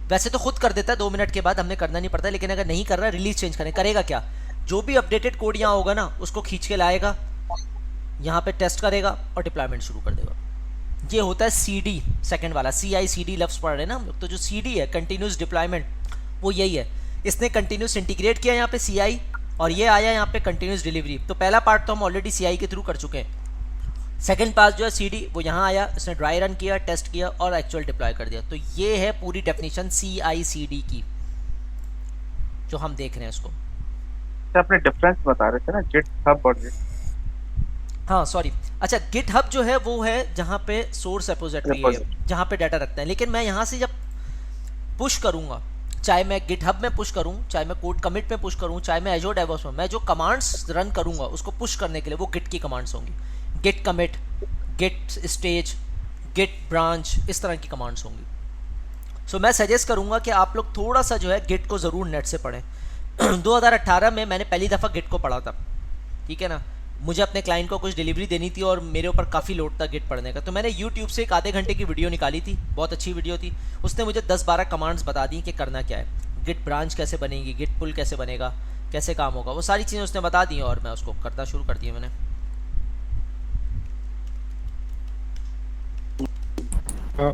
वैसे तो खुद कर देता है 2 मिनट के बाद, हमने करना नहीं पड़ता, लेकिन अगर नहीं कर रहा, रिलीज़ चेंज करेगा क्या? जो भी अपडेटेड कोड यहाँ होगा ना, उसको खींच के लाएगा, यहाँ पे टेस्ट करेगा और डिप्लॉयमेंट शुरू कर देगा। ये होता है CD, सेकंड वाला। CI/CD लफ्ज़ पढ़ रहे हैं ना हम लोग, तो जो CD है, कंटिन्यूस डिप्लॉयमेंट, वो यही है। इसने कंटिन्यूस इंटीग्रेट किया यहाँ पे CI, और ये आया यहाँ पे कंटिन्यूस डिलीवरी। तो पहला पार्ट तो हम ऑलरेडी CI के थ्रू कर चुके हैं। सेकंड पार्ट जो है CD, वो यहाँ आया, इसने ड्राई रन किया, टेस्ट किया और एक्चुअल डिप्लॉय कर दिया। तो ये है पूरी डेफिनेशन CI/CD की जो हम देख रहे हैं इसको। अपने डिफरेंस बता रहे थे ना, गिटहब और हाँ सॉरी, अच्छा, गिटहब जो है वो है जहाँ पे सोर्स रेपोजिटरी है, जहाँ पे डाटा रखते हैं। लेकिन मैं यहाँ से जब पुश करूँगा, चाहे मैं गिटहब में पुश करूँ, चाहे मैं कोड कमिट में पुश करूँ, चाहे मैं एजोर डेवऑप्स में, मैं जो कमांड्स रन करूँगा उसको पुश करने के लिए वो गिट की कमांड्स होंगी। Git commit, git stage, git branch, इस तरह की कमांड्स होंगी। सो मैं सजेस्ट करूँगा कि आप लोग थोड़ा सा जो है गिट को ज़रूर नेट से पढ़ें। 2018 में मैंने पहली दफ़ा गिट को पढ़ा था, ठीक है ना। मुझे अपने क्लाइंट को कुछ डिलीवरी देनी थी और मेरे ऊपर काफ़ी लोड था गिट पढ़ने का, तो मैंने YouTube से एक आधे घंटे की वीडियो निकाली थी, बहुत अच्छी वीडियो थी। उसने मुझे 10-12 कमांड्स बता दी कि करना क्या है, गिट ब्रांच कैसे बनेगी, गिट पुल कैसे बनेगा, कैसे काम होगा, वो सारी चीज़ें उसने बता दी और मैं उसको करना शुरू कर दिया मैंने।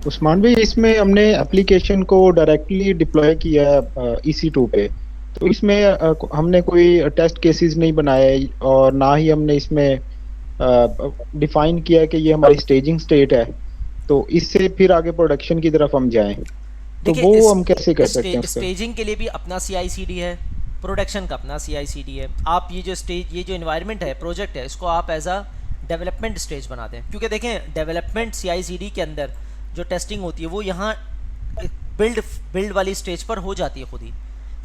उस्मान भाई, इसमें हमने एप्लीकेशन को डायरेक्टली डिप्लॉय किया EC2 पे, तो इसमें हमने कोई टेस्ट केसेस नहीं बनाए और ना ही हमने इसमें डिफाइन किया कि ये हमारी स्टेजिंग स्टेट है, तो इससे फिर आगे प्रोडक्शन की तरफ हम जाएं, तो वो हम कैसे कर सकते हैं? स्टेजिंग के लिए भी अपना CI/CD है, प्रोडक्शन का अपना CI/CD है। आप ये जो एनवायरनमेंट है, प्रोजेक्ट है, इसको आप एज अ डेवलपमेंट स्टेज बनाते हैं, क्योंकि देखें डेवलपमेंट CI/CD के अंदर जो टेस्टिंग होती है वो यहाँ बिल्ड वाली स्टेज पर हो जाती है खुद ही।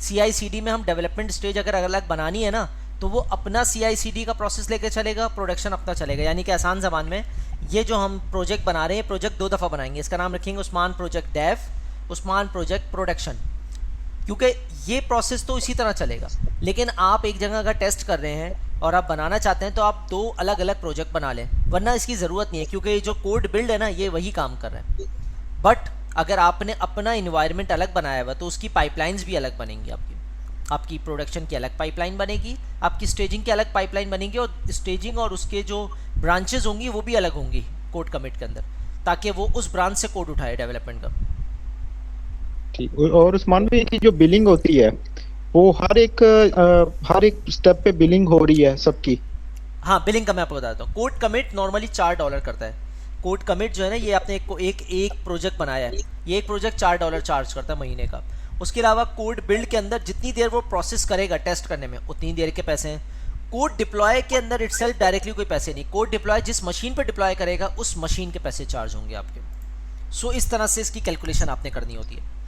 CI/CD में हम डेवलपमेंट स्टेज अगर अलग बनानी है ना, तो वो अपना CI/CD का प्रोसेस लेके चलेगा, प्रोडक्शन अपना चलेगा। यानी कि आसान ज़बान में ये जो हम प्रोजेक्ट बना रहे हैं, प्रोजेक्ट 2 दफ़ा बनाएंगे। इसका नाम रखेंगे Usman project dev, Usman project production, क्योंकि ये प्रोसेस तो इसी तरह चलेगा। लेकिन आप एक जगह अगर टेस्ट कर रहे हैं और आप बनाना चाहते हैं तो आप 2 अलग अलग प्रोजेक्ट बना लें, वरना इसकी ज़रूरत नहीं है, क्योंकि ये जो कोड बिल्ड है ना, ये वही काम कर रहा है। बट अगर आपने अपना इन्वायरमेंट अलग बनाया हुआ तो उसकी पाइपलाइंस भी अलग बनेंगी। आपकी प्रोडक्शन की अलग पाइपलाइन बनेगी, आपकी स्टेजिंग की अलग पाइपलाइन बनेगी, और स्टेजिंग और उसके जो ब्रांचेज होंगी वो भी अलग होंगी कोड कमिट के अंदर, ताकि वो उस ब्रांच से कोड उठाए डेवलपमेंट का। ठीक। और उस्मान भाई की जो बिलिंग होती है वो हर एक स्टेप पे बिलिंग हो रही है सबकी? हाँ, बिलिंग का मैं आपको बताता हूँ। कोड कमिट नॉर्मली $4 करता है। कोड कमिट जो है ना, ये आपने एक प्रोजेक्ट बनाया है, ये एक प्रोजेक्ट $4 चार्ज करता है महीने का। उसके अलावा कोड बिल्ड के अंदर जितनी देर वो प्रोसेस करेगा टेस्ट करने में, उतनी देर के पैसे हैं। कोड डिप्लॉय के अंदर इटसेल्फ डायरेक्टली कोई पैसे नहीं। कोड डिप्लॉय जिस मशीन पर डिप्लॉय करेगा उस मशीन के पैसे चार्ज होंगे आपके। सो इस तरह से इसकी कैलकुलेशन आपने करनी होती है।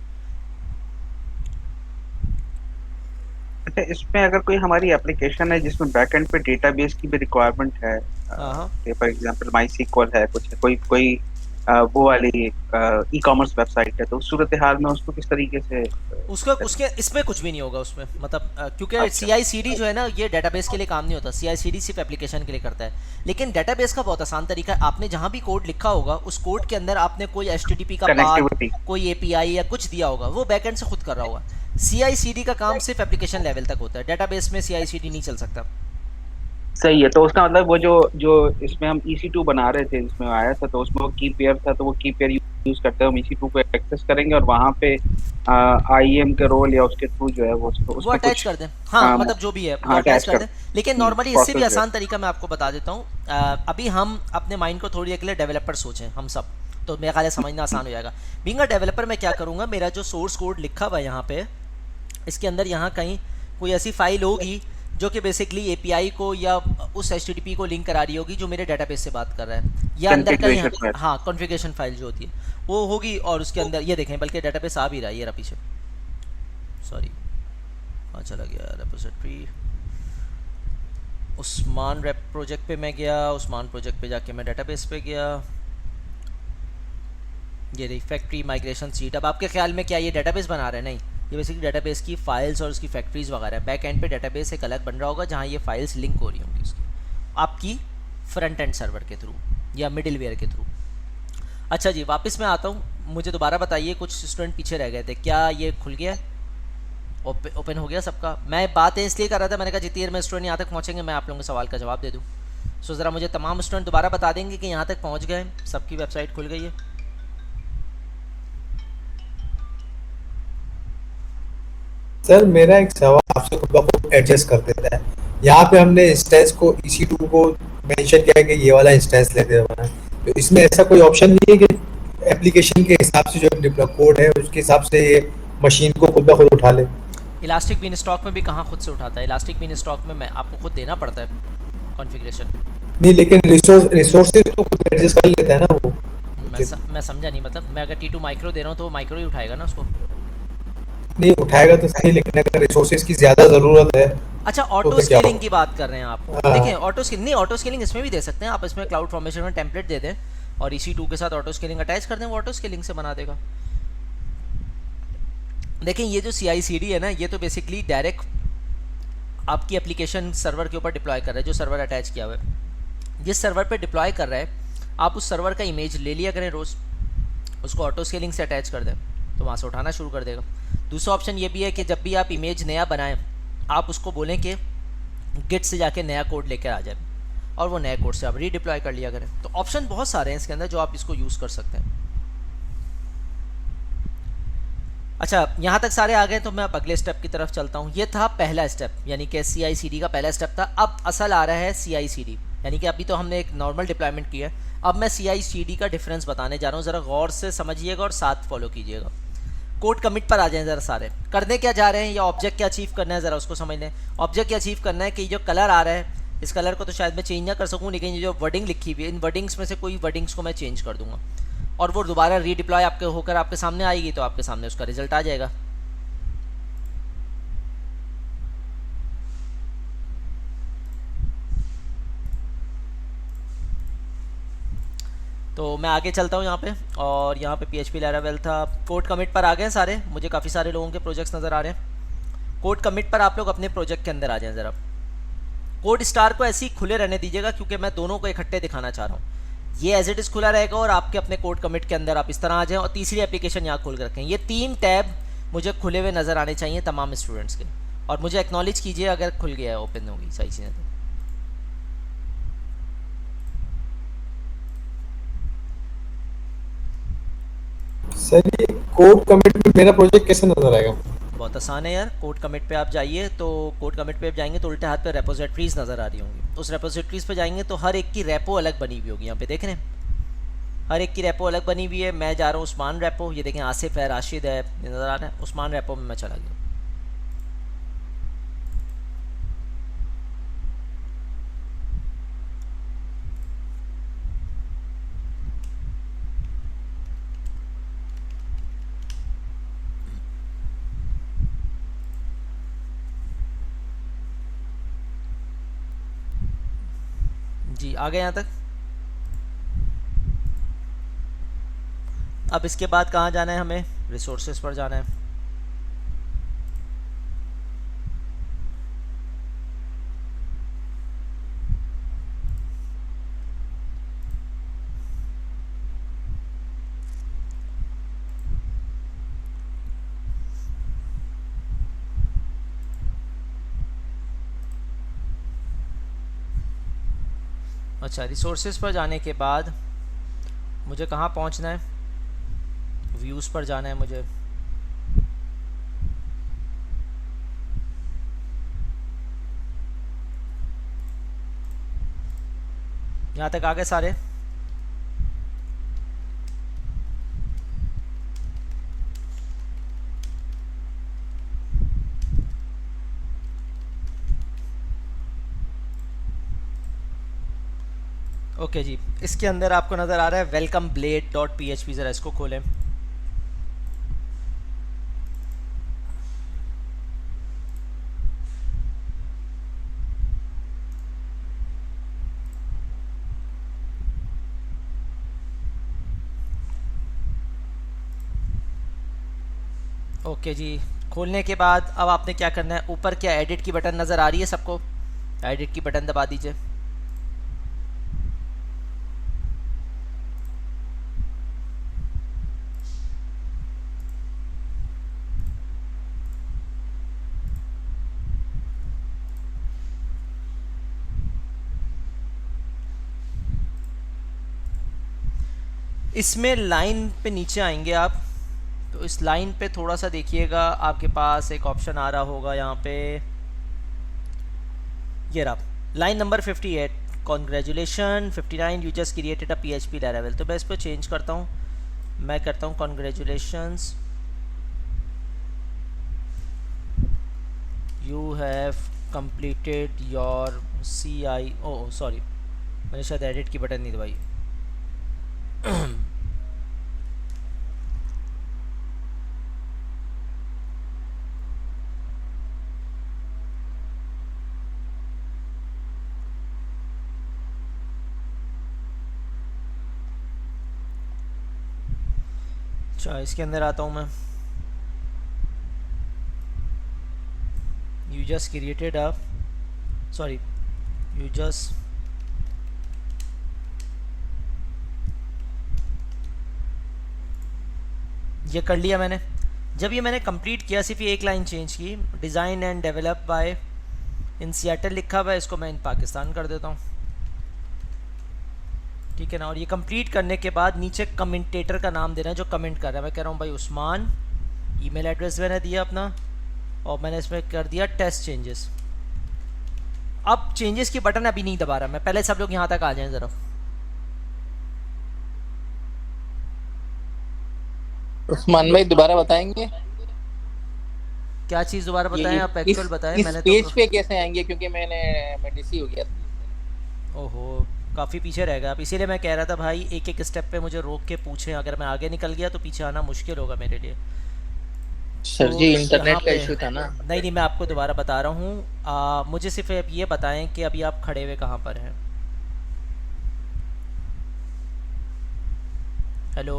अच्छा, इसमें अगर कोई हमारी एप्लीकेशन है जिसमें बैकएंड पे डेटाबेस की भी रिक्वायरमेंट है, हाँ, फॉर एग्जांपल MySQL है, कुछ है, कोई वो वाली ई कॉमर्स वेबसाइट है, तो उस सूरत हाल में उसको किस तरीके से उसके इसमें कुछ भी नहीं होगा उसमें, मतलब क्योंकि अच्छा। CI/CD जो है ना, ये डेटाबेस के लिए काम नहीं होता। CI/CD सिर्फ एप्लीकेशन के लिए करता है। लेकिन डेटाबेस का बहुत आसान तरीका है, आपने जहाँ भी कोड लिखा होगा उस कोड के अंदर आपने कोई HTTP का Connectivity। पाथ, कोई API या कुछ दिया होगा, वो बैकएंड से खुद कर रहा होगा। CI/CD का काम सिर्फ एप्लीकेशन लेवल तक होता है, डेटाबेस में CI/CD नहीं चल सकता। सही है। तो उसका मतलब वो जो इसमें हम EC2 बना रहे थे, जिसमें आया था, तो उसमें वो की पेयर था, तो वो की पेयर यूज करते हैं, हम EC2 को एक्सेस करेंगे और वहाँ पे IAM के रोल या उसके थ्रू जो है वो वो अटैच कर दें। हाँ, मतलब जो भी है वो अटैच कर दें। लेकिन नॉर्मली इससे भी आसान तरीका मैं आपको बता देता हूँ। अभी हम अपने माइंड को थोड़ी देर के लिए डेवलपर सोचें हम सब, तो मेरे ख्याल है समझना आसान हो जाएगा। बीइंग अ डेवलपर मैं क्या करूँगा, मेरा जो सोर्स कोड लिखा हुआ है यहाँ पे, इसके अंदर यहाँ कहीं कोई ऐसी फाइल होगी जो कि बेसिकली API को या उस HTTP को लिंक करा रही होगी जो मेरे डेटाबेस से बात कर रहा है, या अंदर कहीं हाँ कॉन्फ़िगरेशन फाइल जो होती है वो होगी, और उसके अंदर ये देखें, बल्कि डेटाबेस आ भी रहा है, ये रहा पीछे, सॉरी कहाँ चला गया रेपोजिटरी। उस्मान रेप प्रोजेक्ट पे मैं गया, उस्मान प्रोजेक्ट पे जाके मैं डेटाबेस पे गया, ये रही फैक्ट्री माइग्रेशन सीट। अब आपके ख्याल में क्या ये डेटाबेस बना रहे हैं? नहीं, ये बेसिकली डेटाबेस की फाइल्स और उसकी फैक्ट्रीज वगैरह है। बैक एंड पे डेटाबेस एक अलग बन रहा होगा जहाँ ये फाइल्स लिंक हो रही होंगी उसकी आपकी फ्रंट एंड सर्वर के थ्रू या मिडिल वेयर के थ्रू। अच्छा जी, वापस मैं आता हूँ, मुझे दोबारा बताइए, कुछ स्टूडेंट पीछे रह गए थे, क्या ये खुल गया, ओपन हो गया सबका? मैं बातें इसलिए कर रहा था, मैंने कहा जितनी देर में स्टूडेंट यहाँ तक पहुँचेंगे मैं आप लोगों के सवाल का जवाब दे दूँ। सो ज़रा मुझे तमाम स्टूडेंट दोबारा बता देंगे कि यहाँ तक पहुँच गए, सबकी वेबसाइट खुल गई है। सर मेरा एक सवाल आपसे खुद ब खुद एडजस्ट कर देता है। यहाँ पे हमने इंस्टेंस को EC2 को मेंशन किया है कि ये वाला इंस्टेंस लेते हैं, तो इसमें ऐसा कोई ऑप्शन नहीं है कि एप्लीकेशन के हिसाब से जो कोड है उसके हिसाब से ये मशीन को खुद ब खुद उठा ले? इलास्टिक बीनस्टॉक में भी कहाँ खुद से उठाता है? इलास्टिक बीनस्टॉक में मैं आपको खुद देना पड़ता है कॉन्फ़िगरेशन। नहीं, लेकिन रिसोर्सेज तो खुद एडजस्ट कर लेता है ना वो। मैं समझा नहीं, मतलब मैं अगर T2 माइक्रो दे रहा हूँ तो वो माइक्रो ही उठाएगा ना उसको? नहीं उठाएगा तो सही, लेकिन अगर रिसोर्सेज की ज्यादा जरूरत है। अच्छा, ऑटो स्केलिंग की बात कर रहे हैं आप? हाँ। देखिए ऑटो स्केलिंग नहीं, ऑटो स्केलिंग इसमें भी दे सकते हैं आप। इसमें क्लाउड फॉर्मेशन में टेम्पलेट दे दें और EC2 के साथ ऑटो स्केलिंग अटैच कर दें, वो ऑटो स्केलिंग से बना देगा। देखें ये जो CI/CD है ना, ये तो बेसिकली डायरेक्ट आपकी एप्लीकेशन सर्वर के ऊपर डिप्लॉय कर रहा है, जो सर्वर अटैच किया हुआ है। जिस सर्वर पे डिप्लॉय कर रहा है आप उस सर्वर का इमेज ले लिया करें रोज़, उसको ऑटो स्केलिंग से अटैच कर दें तो वहाँ से उठाना शुरू कर देगा। दूसरा ऑप्शन ये भी है कि जब भी आप इमेज नया बनाएं आप उसको बोलें कि गिट से जाके नया कोड लेकर आ जाए और वो नए कोड से आप रीडिप्लॉय कर लिया करें। तो ऑप्शन बहुत सारे हैं इसके अंदर जो आप इसको यूज़ कर सकते हैं। अच्छा, यहाँ तक सारे आ गए तो मैं अब अगले स्टेप की तरफ चलता हूँ। ये था पहला स्टेप, यानी कि CI/CD का पहला स्टेप था। अब असल आ रहा है CI/CD, यानी कि अभी तो हमने एक नॉर्मल डिप्लॉयमेंट किया है, अब मैं CI/CD का डिफरेंस बताने जा रहा हूँ। ज़रा गौर से समझिएगा और साथ फॉलो कीजिएगा। कोड कमिट पर आ जाएं ज़रा सारे। करने क्या जा रहे हैं या ऑब्जेक्ट क्या अचीव करना है, ज़रा उसको समझ लें। ऑब्जेक्ट क्या अचीव करना है कि जो कलर आ रहा है, इस कलर को तो शायद मैं चेंज ना कर सकूँ, लेकिन ये जो वर्डिंग लिखी हुई है, इन वर्डिंग्स में से कोई वर्डिंग्स को मैं चेंज कर दूंगा और वो दोबारा रीडिप्लॉय आपके होकर आपके सामने आएगी, तो आपके सामने उसका रिजल्ट आ जाएगा। तो मैं आगे चलता हूँ यहाँ पे, और यहाँ पे PHP Laravel था। कोड कमिट पर आ गए हैं सारे, मुझे काफ़ी सारे लोगों के प्रोजेक्ट्स नज़र आ रहे हैं। कोड कमिट पर आप लोग अपने प्रोजेक्ट के अंदर आ जाएं ज़रा। कोड स्टार को ऐसे ही खुले रहने दीजिएगा, क्योंकि मैं दोनों को इकट्ठे दिखाना चाह रहा हूँ। ये एज इट इज़ खुला रहेगा और आपके अपने कोड कमिट के अंदर आप इस तरह आ जाएं, और तीसरी एप्लीकेशन यहाँ खोल कर रखें। ये 3 टैब मुझे खुले हुए नज़र आने चाहिए तमाम स्टूडेंट्स के, और मुझे एक्नॉलेज कीजिए अगर खुल गया है, ओपन होगी सही चीज़ें तो। सर ये कोड कमिट में मेरा प्रोजेक्ट कैसे नजर आएगा? बहुत आसान है यार। कोड कमिट पे आप जाइए, तो कोड कमिट पे आप जाएंगे तो उल्टे हाथ पे रेपोजिटरीज नज़र आ रही होंगी। उस रेपोजिटरीज पे जाएंगे तो हर एक की रेपो अलग बनी हुई होगी। यहाँ पे देख रहे हैं, हर एक की रेपो अलग बनी हुई है। मैं जा रहा हूँ उस्मान रेपो, ये देखें आसिफ है, राशिद है, ये नज़र आ रहा है। उस्मान रेपो में मैं चला गया। जी आ गए यहाँ तक। अब इसके बाद कहाँ जाना है हमें? रिसोर्सेज पर जाना है। अच्छा, रिसोर्सेज पर जाने के बाद मुझे कहाँ पहुँचना है? व्यूज़ पर जाना है मुझे। यहाँ तक आ गए सारे। ओके जी, इसके अंदर आपको नज़र आ रहा है वेलकम ब्लेड डॉट PHP। ज़रा इसको खोलें। ओके जी, खोलने के बाद अब आपने क्या करना है? ऊपर क्या एडिट की बटन नज़र आ रही है सबको? एडिट की बटन दबा दीजिए। इसमें लाइन पे नीचे आएंगे आप, तो इस लाइन पे थोड़ा सा देखिएगा, आपके पास एक ऑप्शन आ रहा होगा यहाँ पे, ये रहा line number 58। Congratulation 59 you just created a PHP Laravel। तो मैं इस पर चेंज करता हूँ, मैं करता हूँ congratulations you have completed your CI। Oh sorry, मैंने शायद एडिट की बटन नहीं दबाई। अच्छा, इसके अंदर आता हूँ मैं। You just created a, sorry, you just ये कर लिया मैंने। जब ये मैंने कंप्लीट किया, सिर्फ ये एक लाइन चेंज की, design and develop by in Seattle लिखा हुआ है, इसको मैं इन पाकिस्तान कर देता हूँ, ठीक है ना। और ये कंप्लीट करने के बाद नीचे कमेंटेटर का नाम देना है जो कमेंट कर रहा है। मैं कह रहा हूँ भाई उस्मान, ईमेल एड्रेस मैंने दिया अपना, और मैंने इसमें कर दिया टेस्ट चेंजेस। अब चेंजेस की बटन अभी नहीं दबा रहा मैं, पहले सब लोग यहाँ तक आ जाएं ज़रा। उस्मान भाई दोबारा बताएंगे क्या चीज़ दोबारा बताएं आप? एक्चुअल बताएं। इस मैंने पेज तो पे कैसे आएंगे, क्योंकि मैं डीसी हो गया था। ओहो, काफ़ी पीछे रह गया आप, इसीलिए मैं कह रहा था भाई एक एक स्टेप पे मुझे रोक के पूछें, अगर मैं आगे निकल गया तो पीछे आना मुश्किल होगा मेरे लिए। सर तो जी यहाँ इंटरनेट का पे इशू था ना। नहीं, मैं आपको दोबारा बता रहा हूँ। मुझे सिर्फ अब ये बताएं कि अभी आप खड़े हुए कहाँ पर हैं? हेलो।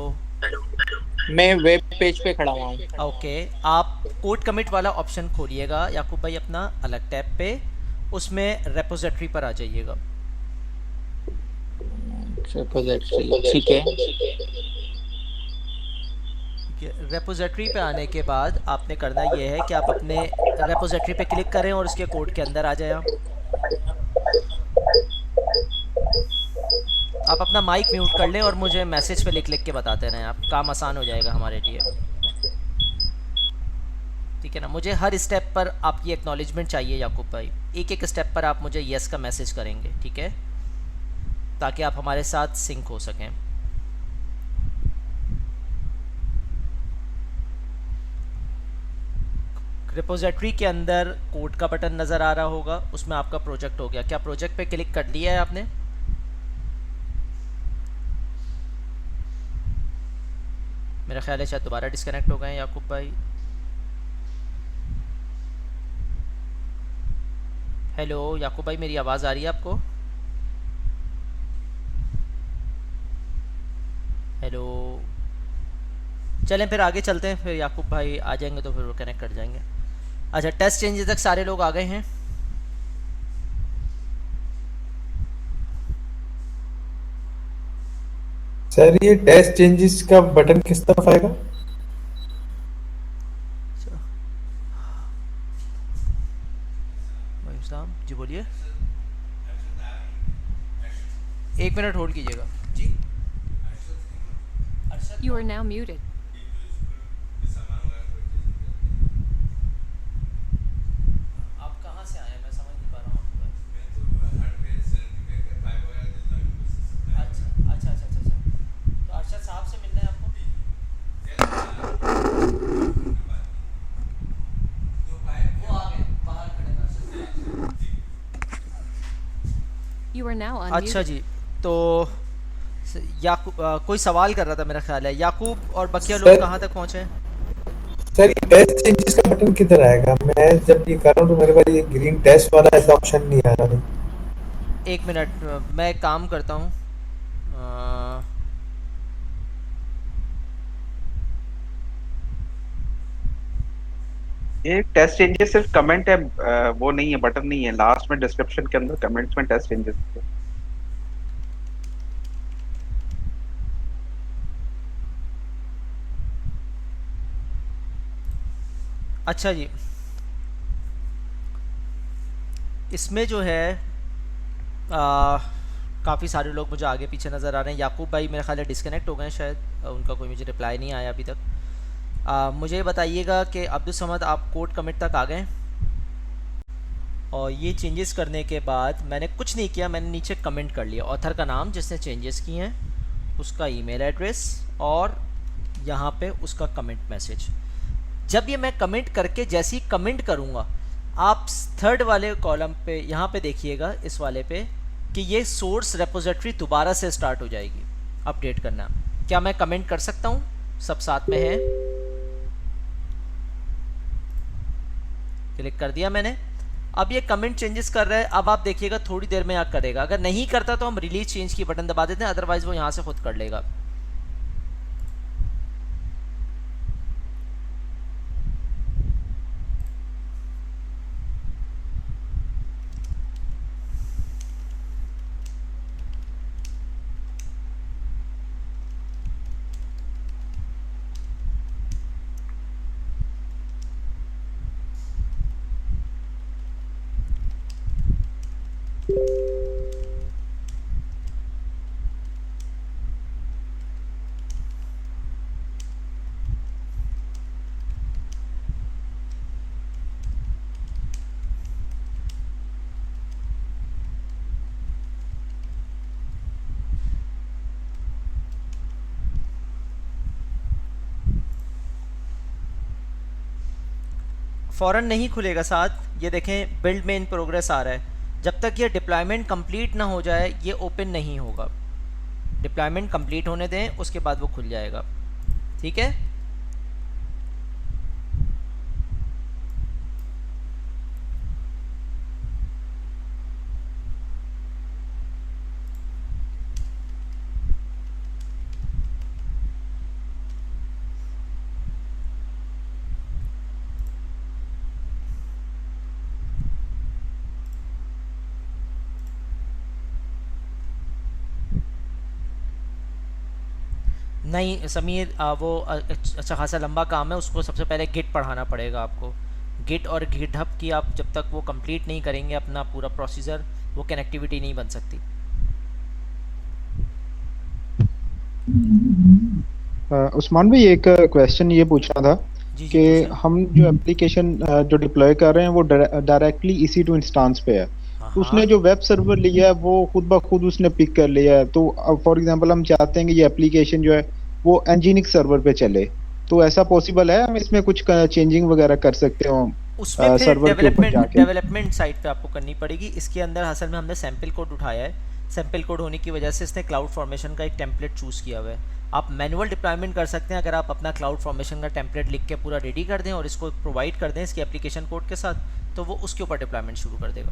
मैं वेब पेज पे खड़ा हुआ हूँ। ओके, आप कोड कमिट वाला ऑप्शन खोलिएगा याकूब भाई अपना अलग टैब पे, उसमें रेपोजिटरी पर आ जाइएगा। रिपोजिटरी, ठीक है। रेपोजिटरी पे आने के बाद आपने करना ये है कि आप अपने रेपोजिटरी पे क्लिक करें और उसके कोड के अंदर आ जाएं। आप अपना माइक म्यूट कर लें और मुझे मैसेज पे लिख लिख के बताते रहें, आप काम आसान हो जाएगा हमारे लिए। ठीक है ना, मुझे हर स्टेप पर आपकी एक्नॉलेजमेंट चाहिए याकूब भाई, एक एक स्टेप पर आप मुझे यस का मैसेज करेंगे, ठीक है, ताकि आप हमारे साथ सिंक हो सकें। रिपोजिटरी के अंदर कोड का बटन नज़र आ रहा होगा, उसमें आपका प्रोजेक्ट हो गया। क्या प्रोजेक्ट पे क्लिक कर लिया है आपने? मेरा ख्याल है शायद दोबारा डिस्कनेक्ट हो गए हैं याकूब भाई। हेलो याकूब भाई, मेरी आवाज़ आ रही है आपको? हेलो, चलें फिर आगे चलते हैं, फिर याकूब भाई आ जाएंगे तो फिर वो कनेक्ट कर जाएंगे। अच्छा, टेस्ट चेंजेस तक सारे लोग आ गए हैं? सर ये टेस्ट चेंजेस का बटन किस तरफ आएगा? भाई साहब जी बोलिए, एक मिनट होल्ड कीजिएगा जी। You are now muted. आप कहाँ से आए हैं, मैं समझ नहीं पा रहा हूँ आपको। अच्छा अच्छा अच्छा अच्छा अच्छा, तो अरशद साहब से मिलना है आपको। वो आ गए, बाहर खड़े हैं अरशद साहब। You are now unmuted. अच्छा जी, तो याकूब कोई सवाल कर रहा था मेरा ख्याल है, याकूब और बकिया लोग सर- कहाँ तक पहुँचे हैं? सर ये टेस्ट चेंजेस का बटन किधर आएगा? मैं जब ये कर रहा हूँ तो मेरे पास ये ग्रीन टेस्ट वाला ऐसा ऑप्शन नहीं आ रहा। एक मिनट, मैं एक काम करता हूँ, ये टेस्ट चेंजेस सिर्फ कमेंट है, वो नहीं है, बटन नहीं है। लास्ट में डिस्क्रिप्शन के अंदर कमेंट्स में टेस्ट चेंजेस है। अच्छा जी, इसमें जो है काफ़ी सारे लोग मुझे आगे पीछे नज़र आ रहे हैं। याकूब भाई मेरा ख्याल है डिस्कनेक्ट हो गए हैं शायद, उनका कोई मुझे रिप्लाई नहीं आया अभी तक। मुझे बताइएगा कि अब्दुल समद आप कोड कमिट तक आ गए? और ये चेंजेस करने के बाद मैंने कुछ नहीं किया, मैंने नीचे कमेंट कर लिया ऑथर का नाम जिसने चेंजेस किए हैं, उसका ईमेल एड्रेस और यहाँ पे उसका कमेंट मैसेज। जब ये मैं कमेंट करके जैसे ही कमेंट करूँगा, आप थर्ड वाले कॉलम पे यहाँ पे देखिएगा, इस वाले पे, कि ये सोर्स रेपोजिटरी दोबारा से स्टार्ट हो जाएगी अपडेट करना। क्या मैं कमेंट कर सकता हूँ? सब साथ में है, क्लिक कर दिया मैंने। अब ये कमेंट चेंजेस कर रहा है, अब आप देखिएगा थोड़ी देर में यहाँ करेगा। अगर नहीं करता तो हम रिलीज चेंज की बटन दबा देते हैं, अदरवाइज वो यहाँ से खुद कर लेगा। फ़ौरन नहीं खुलेगा साथ, ये देखें बिल्ड में इन प्रोग्रेस आ रहा है। जब तक ये डिप्लॉयमेंट कंप्लीट ना हो जाए ये ओपन नहीं होगा। डिप्लॉयमेंट कंप्लीट होने दें, उसके बाद वो खुल जाएगा, ठीक है। नहीं समीर, वो अच्छा खासा लंबा काम है, उसको सबसे पहले गिट पढ़ाना पड़ेगा आपको। गिट और गिटहब की आप जब तक वो कंप्लीट नहीं करेंगे अपना पूरा प्रोसीजर, वो कनेक्टिविटी नहीं बन सकती। उस्मान भाई एक क्वेश्चन ये पूछना था जी कि पूछें। हम जो एप्लीकेशन जो डिप्लॉय कर रहे हैं वो डायरेक्टली EC2 इंस्टेंस पे है, हाँ तो हाँ उसने जो वेब सर्वर लिया है वो खुद ब खुद उसने पिक कर लिया है। तो फॉर एग्जांपल हम चाहते हैं कि ये एप्लीकेशन जो है वो Nginx सर्वर पे चले, तो ऐसा पॉसिबल है? हम इसमें कुछ चेंजिंग वगैरह कर सकते हो उसमें फिर सर्वर के ऊपर जाके? डेवलपमेंट साइट पे आपको करनी पड़ेगी। इसके अंदर असल में हमने सैम्पल कोड उठाया है, सैम्पल कोड होने की वजह से इसने क्लाउड फॉर्मेशन का एक टेम्पलेट चूज़ किया हुआ है। आप मैनुअल डिप्लॉयमेंट कर सकते हैं अगर आप अपना क्लाउड फॉर्मेशन का टेम्पलेट लिख के पूरा रेडी कर दें और इसको प्रोवाइड कर दें इसकी एप्लीकेशन कोड के साथ, तो वो उसके ऊपर डिप्लॉयमेंट शुरू कर देगा।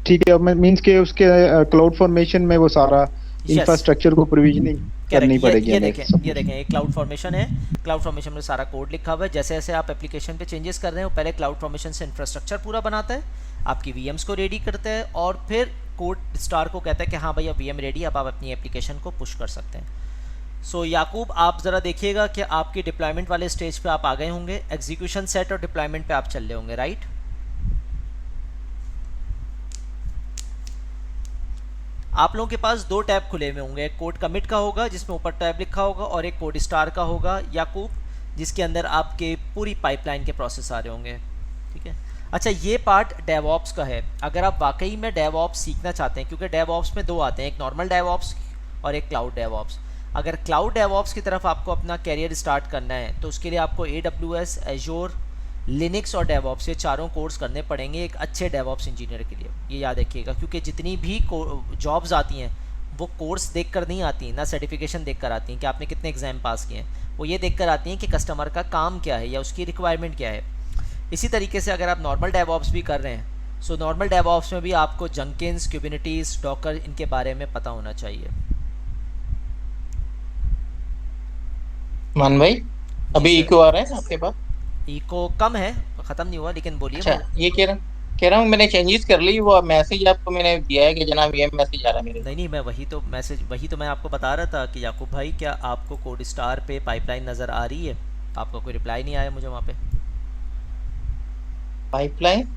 ठीक है, अब मींस के उसके क्लाउड फॉर्मेशन में वो सारा इंफ्रास्ट्रक्चर को प्रोविजनिंग करनी पड़ेगी ये हमें। देखें, ये देखें, ये क्लाउड फॉर्मेशन है। क्लाउड फॉर्मेशन में सारा कोड लिखा हुआ है। जैसे जैसे आप एप्लीकेशन पे चेंजेस कर रहे हैं, वो पहले क्लाउड फॉर्मेशन से इंफ्रास्ट्रक्चर पूरा बनाता है, आपकी VMs को रेडी करता है और फिर कोड स्टार को कहता है कि हाँ भैया VM रेडी, अब आप अपनी एप्लीकेशन को पुश कर सकते हैं। सो याकूब, आप ज़रा देखिएगा कि आपकी डिप्लॉयमेंट वाले स्टेज पे आप आ गए होंगे, एग्जीक्यूशन सेट और डिप्लॉयमेंट पे आप चल रहे होंगे, राइट? आप लोगों के पास दो टैब खुले हुए होंगे, एक कोड कमिट का होगा जिसमें ऊपर टैब लिखा होगा और एक कोड स्टार का होगा याकूब, जिसके अंदर आपके पूरी पाइपलाइन के प्रोसेस आ रहे होंगे। ठीक है, अच्छा ये पार्ट डेवऑप्स का है। अगर आप वाकई में डेवऑप्स सीखना चाहते हैं, क्योंकि डेवऑप्स में दो आते हैं, एक नॉर्मल डेवऑप्स और एक क्लाउड डेवऑप्स। अगर क्लाउड डेवऑप्स की तरफ आपको अपना कैरियर स्टार्ट करना है तो उसके लिए आपको AWS, एजोर, लिनक्स और डेवऑप्स, ये चारों कोर्स करने पड़ेंगे एक अच्छे डेवऑप्स इंजीनियर के लिए। ये याद रखिएगा, क्योंकि जितनी भी जॉब्स आती हैं वो कोर्स देख कर नहीं आती, ना सर्टिफिकेशन देख कर आती हैं कि आपने कितने एग्ज़ाम पास किए हैं, वो ये देख कर आती हैं कि कस्टमर का काम क्या है या उसकी रिक्वायरमेंट क्या है। इसी तरीके से अगर आप नॉर्मल डेवऑप्स भी कर रहे हैं, सो नॉर्मल डेवऑप्स में भी आपको जंकिन्स, क्यूबिनिटीज़, डॉकर, इनके बारे में पता होना चाहिए। मान भाई, अभी इको आ रहा है आपके पास? इको कम है, ख़त्म नहीं हुआ, लेकिन बोलिए। अच्छा, ये कह रहा हूँ मैंने चेंजेस कर ली, वो मैसेज आपको मैंने दिया है कि जनाब ये मैसेज आ रहा है मेरे। नहीं, मैं वही तो मैं आपको बता रहा था कि याकूब भाई, क्या आपको कोड स्टार पे पाइपलाइन नज़र आ रही है? आपका कोई रिप्लाई नहीं आया मुझे वहाँ पे। पाइपलाइन?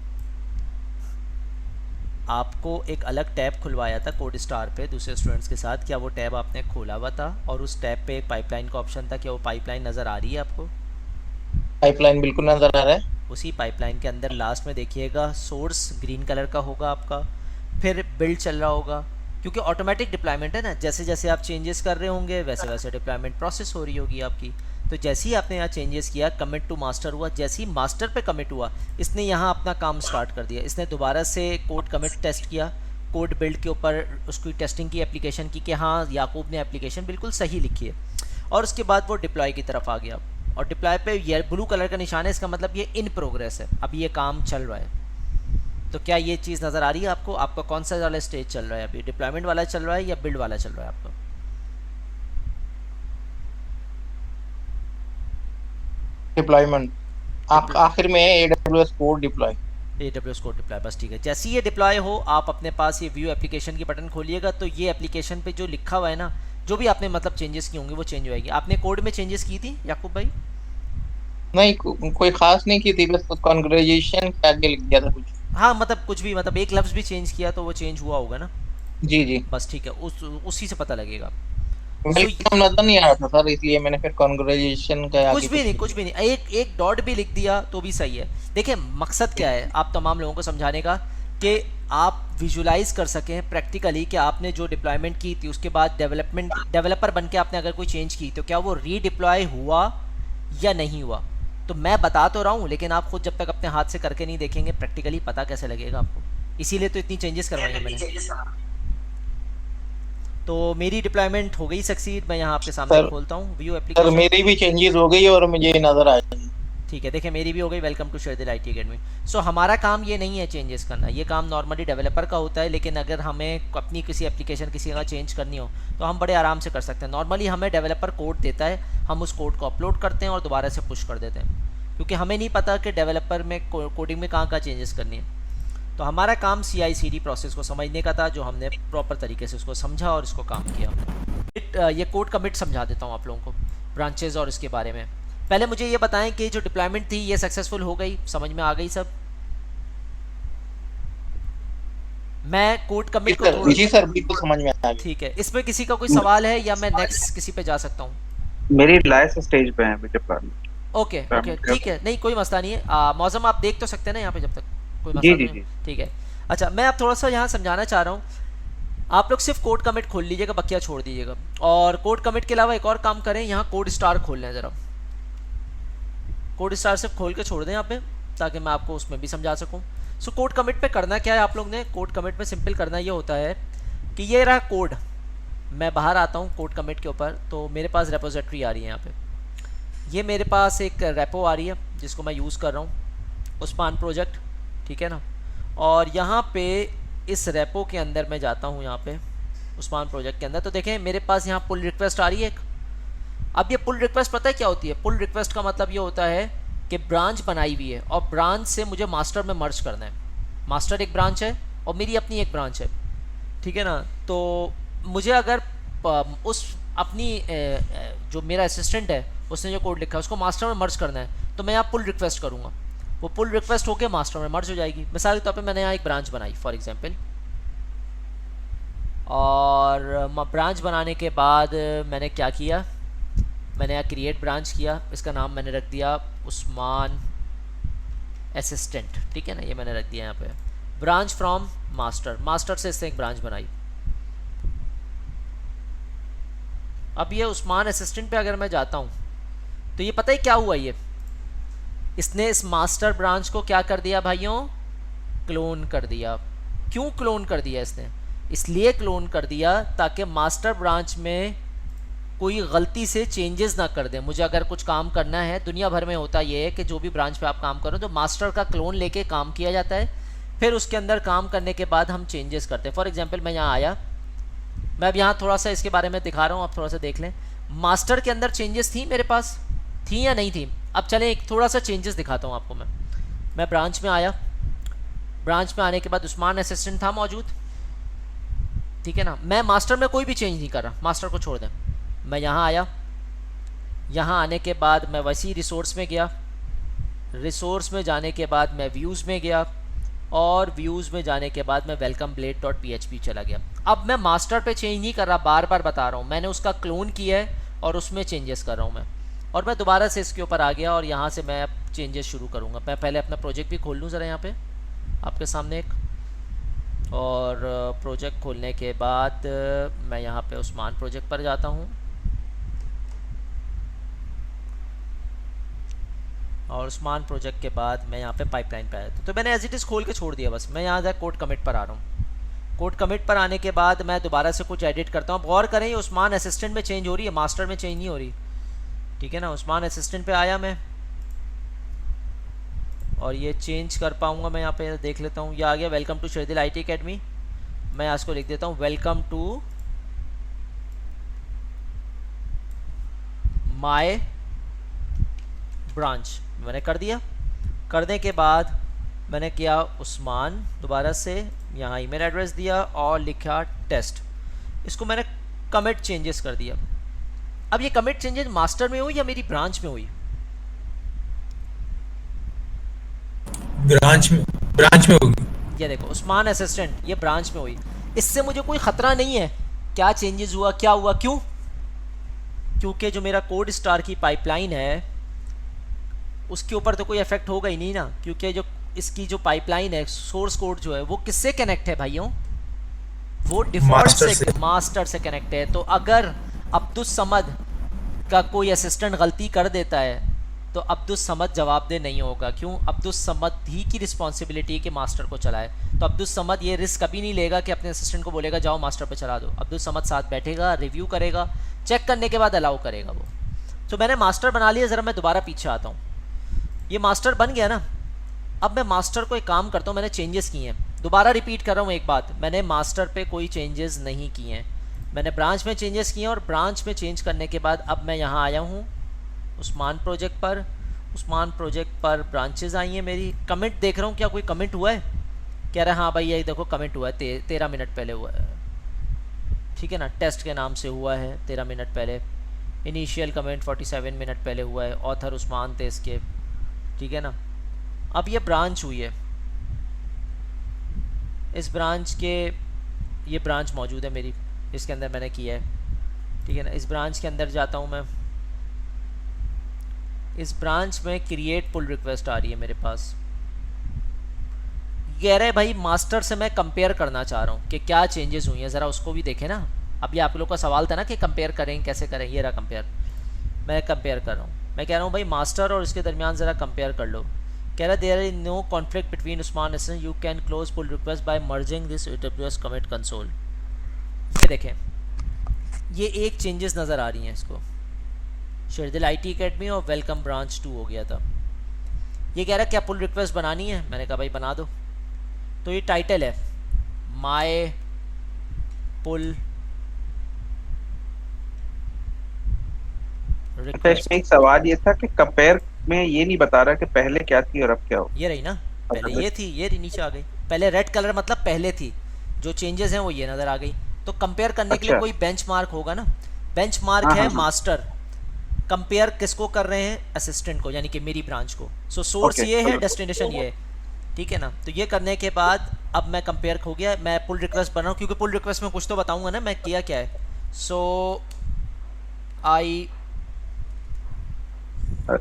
आपको एक अलग टैब खुलवाया था कोड स्टार पे दूसरे स्टूडेंट्स के साथ, क्या वो टैब आपने खोला हुआ था और उस टैब पे एक पाइपलाइन का ऑप्शन था, क्या वो पाइपलाइन नज़र आ रही है आपको? पाइपलाइन बिल्कुल नजर आ रहा है। उसी पाइपलाइन के अंदर लास्ट में देखिएगा सोर्स ग्रीन कलर का होगा आपका, फिर बिल्ड चल रहा होगा, क्योंकि ऑटोमेटिक डिप्लॉयमेंट है ना, जैसे जैसे आप चेंजेस कर रहे होंगे वैसे वैसे डिप्लॉयमेंट प्रोसेस हो रही होगी आपकी। तो जैसे ही आपने यहाँ चेंजेस किया, कमिट टू मास्टर हुआ, जैसे ही मास्टर पे कमिट हुआ, इसने यहाँ अपना काम स्टार्ट कर दिया। इसने दोबारा से कोड कमिट टेस्ट किया, कोड बिल्ड के ऊपर उसकी टेस्टिंग की एप्लीकेशन की कि हाँ याकूब ने एप्लीकेशन बिल्कुल सही लिखी है, और उसके बाद वो डिप्लॉय की तरफ आ गया। और डिप्लॉय पे ये ब्लू कलर का निशान है, इसका मतलब ये इन प्रोग्रेस है, अभी ये काम चल रहा है। तो क्या ये चीज़ नज़र आ रही है आपको? आपका कौन सा वाला स्टेज चल रहा है अभी? डिप्लॉयमेंट वाला चल रहा है या बिल्ड वाला चल रहा है आपका? डिप्लॉयमेंट आखिर में AWS code deploy. AWS code deploy, बस ठीक है। जैसे ही ये डिप्लॉय हो, आप अपने पास ये व्यू एप्लीकेशन की बटन खोलिएगा, तो ये एप्लीकेशन पे जो लिखा हुआ है ना, जो भी आपने मतलब चेंजेस किए होंगे वो चेंज होएगी। आपने कोड में चेंजेस की थी याकूब भाई? नहीं, कोई खास नहीं की थी, बस कॉन्ग्रेचुलेशन के आगे लिख दिया था कुछ। हाँ, मतलब कुछ भी, मतलब एक लफ्ज़ भी चेंज किया तो वो चेंज हुआ होगा ना। जी जी, बस ठीक है, उसी से पता लगेगा। वेलकम नजर नहीं आ रहा था सर, इसलिए मैंने फिर कॉन्ग्रेचुलेशन के आगे कुछ भी नहीं, एक डॉट भी लिख दिया तो भी सही है। देखिए मकसद क्या है आप तमाम लोगों को समझाने का, कि आप विजुलाइज कर सकें प्रैक्टिकली कि आपने जो डिप्लॉयमेंट की थी उसके बाद डेवलपर बन के आपने अगर कोई चेंज की तो क्या वो रीडिप्लॉय हुआ या नहीं हुआ। तो मैं बता तो रहा हूँ, लेकिन आप खुद जब तक अपने हाथ से करके नहीं देखेंगे प्रैक्टिकली पता कैसे लगेगा आपको। इसीलिए तो इतनी चेंजेस करवाई है मैंने। तो मेरी डिप्लॉयमेंट हो गई सक्सीड। मैं यहाँ आपके सामने खोलता हूँ व्यू सर, एप्लीकेशन। मेरी भी चेंजेस हो गई और मुझे नजर आ जाएगी। ठीक है, देखिए मेरी भी हो गई। Welcome to Sherdil IT academy. So हमारा काम ये नहीं है चेंजेस करना, ये काम नॉर्मली डेवलपर का होता है, लेकिन अगर हमें अपनी किसी एप्लीकेशन किसी जगह चेंज करनी हो तो हम बड़े आराम से कर सकते हैं। नॉर्मली हमें डेवलपर कोड देता है, हम उस कोड को अपलोड करते हैं और दोबारा से पुश कर देते हैं, क्योंकि हमें नहीं पता कि डेवलपर में कोडिंग में कहाँ कहाँ चेंजेस करनी है। तो तो हमारा काम CI/CD प्रोसेस को समझने का था, जो हमने प्रॉपर तरीके से उसको समझा और इसको काम किया। ये कोड कमिट समझा देता हूँ आप लोगों को, ब्रांचेज और इसके बारे में। पहले मुझे ये बताएं कि जो डिप्लॉयमेंट थी ये सक्सेसफुल हो गई, समझ में आ गई सब? मैं कोड कमिट को थोड़ा, जी सर बिल्कुल समझ में आ गया। ठीक है, इसमें किसी का कोई सवाल है या मैं नेक्स्ट किसी पे जा सकता हूँ? मेरी लास्ट स्टेज पे है अभी डिप्लॉयमेंट। ओके ओके ठीक है, नहीं कोई मसला नहीं है। मौसम आप देख तो सकते हैं ना यहाँ पे, जब तक कोई मसला जी नहीं जी है, जी। ठीक है। अच्छा, मैं अब थोड़ा सा यहाँ समझाना चाह रहा हूँ। आप लोग सिर्फ कोड कमिट खोल लीजिएगा, बकिया छोड़ दीजिएगा। और कोड कमिट के अलावा एक और काम करें, यहाँ कोड स्टार खोल लें ज़रा। कोड स्टार सिर्फ खोल के छोड़ दें यहाँ पे, ताकि मैं आपको उसमें भी समझा सकूँ। सो कोड कमिट पे करना क्या है आप लोग ने? कोड कमिट में सिंपल करना ये होता है कि ये रहा कोड, मैं बाहर आता हूँ कोड कमिट के ऊपर, तो मेरे पास रेपोजिटरी आ रही है यहाँ पे। ये मेरे पास एक रेपो आ रही है जिसको मैं यूज़ कर रहा हूँ, उस्मान प्रोजेक्ट, ठीक है ना। और यहाँ पे इस रेपो के अंदर मैं जाता हूँ, यहाँ पे उस्मान प्रोजेक्ट के अंदर, तो देखें मेरे पास यहाँ पुल रिक्वेस्ट आ रही है एक। अब ये पुल रिक्वेस्ट पता है क्या होती है? पुल रिक्वेस्ट का मतलब ये होता है कि ब्रांच बनाई हुई है और ब्रांच से मुझे मास्टर में मर्ज करना है। मास्टर एक ब्रांच है और मेरी अपनी एक ब्रांच है, ठीक है ना। तो मुझे अगर उस अपनी जो मेरा असिस्टेंट है उसने जो कोड लिखा है उसको मास्टर में मर्ज करना है, तो मैं यहाँ पुल रिक्वेस्ट करूँगा, वो पुल रिक्वेस्ट होकर मास्टर में मर्ज हो जाएगी। मिसाल के तौर पे मैंने यहाँ एक ब्रांच बनाई फॉर एग्जांपल, और ब्रांच बनाने के बाद मैंने क्या किया, मैंने यहाँ क्रिएट ब्रांच किया, इसका नाम मैंने रख दिया उस्मान असिस्टेंट, ठीक है ना। ये मैंने रख दिया यहाँ पे ब्रांच फ्रॉम मास्टर, मास्टर से इससे एक ब्रांच बनाई। अब ये उस्मान असिस्टेंट पे अगर मैं जाता हूँ तो ये पता है क्या हुआ, ये इसने इस मास्टर ब्रांच को क्या कर दिया भाइयों? क्लोन कर दिया। क्यों क्लोन कर दिया इसने? इसलिए क्लोन कर दिया ताकि मास्टर ब्रांच में कोई गलती से चेंजेस ना कर दे। मुझे अगर कुछ काम करना है, दुनिया भर में होता ये है कि जो भी ब्रांच पे आप काम करो तो मास्टर का क्लोन लेके काम किया जाता है, फिर उसके अंदर काम करने के बाद हम चेंजेस करते हैं। फॉर एग्जांपल मैं यहाँ आया, मैं अब यहाँ थोड़ा सा इसके बारे में दिखा रहा हूँ, आप थोड़ा सा देख लें। मास्टर के अंदर चेंजेस थी मेरे पास, थी या नहीं थी? अब चलें एक थोड़ा सा चेंजेस दिखाता हूँ आपको। मैं ब्रांच में आया, ब्रांच में आने के बाद उस्मान असिस्टेंट था मौजूद, ठीक है ना। मैं मास्टर में कोई भी चेंज नहीं कर रहा, मास्टर को छोड़ दें। मैं यहाँ आया, यहाँ आने के बाद मैं वैसी रिसोर्स में गया, रिसोर्स में जाने के बाद मैं व्यूज़ में गया, और व्यूज़ में जाने के बाद मैं वेलकम ब्लेड डॉट PHP चला गया। अब मैं मास्टर पे चेंज नहीं कर रहा, बार बार बता रहा हूँ, मैंने उसका क्लोन किया है और उसमें चेंजेस कर रहा हूँ मैं। और मैं दोबारा से इसके ऊपर आ गया और यहाँ से मैं अब चेंजेस शुरू करूँगा। मैं पहले अपना प्रोजेक्ट भी खोल लूँ ज़रा यहाँ पे आपके सामने एक, और प्रोजेक्ट खोलने के बाद मैं यहाँ पे उस्मान प्रोजेक्ट पर जाता हूँ, और उस्मान प्रोजेक्ट के बाद मैं यहाँ पे पाइपलाइन पे आया तो मैंने एज इट इज़ खोल के छोड़ दिया बस। मैं यहाँ कोड कमिट पर आ रहा हूँ। कोड कमिट पर आने के बाद मैं दोबारा से कुछ एडिट करता हूँ। गौर करें ये उस्मान असिस्टेंट में चेंज हो रही है, मास्टर में चेंज नहीं हो रही, ठीक है ना। उस्मान असिस्टेंट पे आया मैं, और ये चेंज कर पाऊँगा मैं यहाँ पे, देख लेता हूँ। ये आ गया welcome to Sherdil IT academy. मैं आज को लिख देता हूँ वेलकम टू माय ब्रांच, मैंने कर दिया। करने के बाद मैंने किया उस्मान, दोबारा से यहाँ ईमेल एड्रेस दिया और लिखा टेस्ट। इसको मैंने कमिट चेंजेस कर दिया। अब ये कमिट चेंजेस मास्टर में हुई या मेरी ब्रांच में हुई? ब्रांच में होगी। ये देखो उस्मान असिस्टेंट, ये ब्रांच में हुई। इससे मुझे कोई ख़तरा नहीं है क्या चेंजेस हुआ, क्या हुआ, क्यों? क्योंकि जो मेरा कोड स्टार की पाइपलाइन है उसके ऊपर तो कोई इफेक्ट होगा ही नहीं ना, क्योंकि जो इसकी जो पाइपलाइन है, सोर्स कोड जो है वो किससे कनेक्ट है भाइयों? वो डिफॉल्ट से मास्टर से कनेक्ट है। तो अगर अब्दुस समद का कोई असिस्टेंट गलती कर देता है तो अब्दुस समद जवाबदेह नहीं होगा। क्यों? अब्दुस समद ही की रिस्पॉन्सिबिलिटी है कि मास्टर को चलाए। तो अब्दुस समद ये रिस्क कभी नहीं लेगा कि अपने असिस्टेंट को बोलेगा जाओ मास्टर पे चला दो। अब्दुस समद साथ बैठेगा, रिव्यू करेगा, चेक करने के बाद अलाउ करेगा वो। तो मैंने मास्टर बना लिया। ज़रा मैं दोबारा पीछे आता हूँ, ये मास्टर बन गया ना। अब मैं मास्टर को एक काम करता हूँ, मैंने चेंजेस किए हैं। दोबारा रिपीट कर रहा हूँ एक बात, मैंने मास्टर पे कोई चेंजेस नहीं किए हैं, मैंने ब्रांच में चेंजेस किए हैं। और ब्रांच में चेंज करने के बाद अब मैं यहाँ आया हूँ उस्मान प्रोजेक्ट पर। उस्मान प्रोजेक्ट पर ब्रांचेस आई हैं मेरी। कमिट देख रहा हूँ, क्या कोई कमिट हुआ है? कह रहा है हाँ भाई ये देखो कमेंट हुआ है 13 मिनट पहले हुआ है, ठीक है ना, टेस्ट के नाम से हुआ है 13 मिनट पहले। इनिशियल कमेंट 47 मिनट पहले हुआ है, ऑथर उस्मान थे इसके, ठीक है ना। अब ये ब्रांच हुई है, इस ब्रांच के, ये ब्रांच मौजूद है मेरी, इसके अंदर मैंने किया है, ठीक है ना। इस ब्रांच के अंदर जाता हूँ मैं, इस ब्रांच में क्रिएट पुल रिक्वेस्ट आ रही है मेरे पास। कह रहे भाई मास्टर से मैं कंपेयर करना चाह रहा हूँ कि क्या चेंजेस हुई हैं, ज़रा उसको भी देखें ना। अब ये आप लोग का सवाल था ना कि कंपेयर करें कैसे करें, ये रहा कंपेयर, मैं कंपेयर कर रहा हूँ। मैं कह रहा हूँ भाई मास्टर और इसके दरमियान ज़रा कंपेयर कर लो। कह रहा there is no conflict between Usman Hasan, you can close pull request by merging this AWS commit console. ये देखें, ये एक चेंजेस नज़र आ रही हैं इसको, शेरदिल IT अकेडमी और वेलकम ब्रांच 2 हो गया था। ये कह रहा क्या पुल रिक्वेस्ट बनानी है, मैंने कहा भाई बना दो। तो ये टाइटल है माय पुल अच्छा, इसमें एक सवाल ये था कि कंपेयर में ये नहीं बता रहा कि पहले क्या थी और अब क्या हो। ये रही ना, पहले ये थी, ये नीचे आ गई। पहले रेड कलर मतलब पहले थी, जो चेंजेस हैं वो ये नज़र आ गई। तो कंपेयर करने के लिए कोई बेंचमार्क होगा ना, बेंचमार्क है मास्टर, कंपेयर किसको कर रहे हैं, असिस्टेंट को, यानी कि मेरी ब्रांच को। सो सोर्स ये है, डेस्टिनेशन ये है, ठीक है ना। तो ये करने के बाद अब मैं कंपेयर हो गया, मैं पुल रिक्वेस्ट बना रहा हूँ, क्योंकि पुल रिक्वेस्ट में कुछ तो बताऊंगा ना मैं किया क्या है। सो आई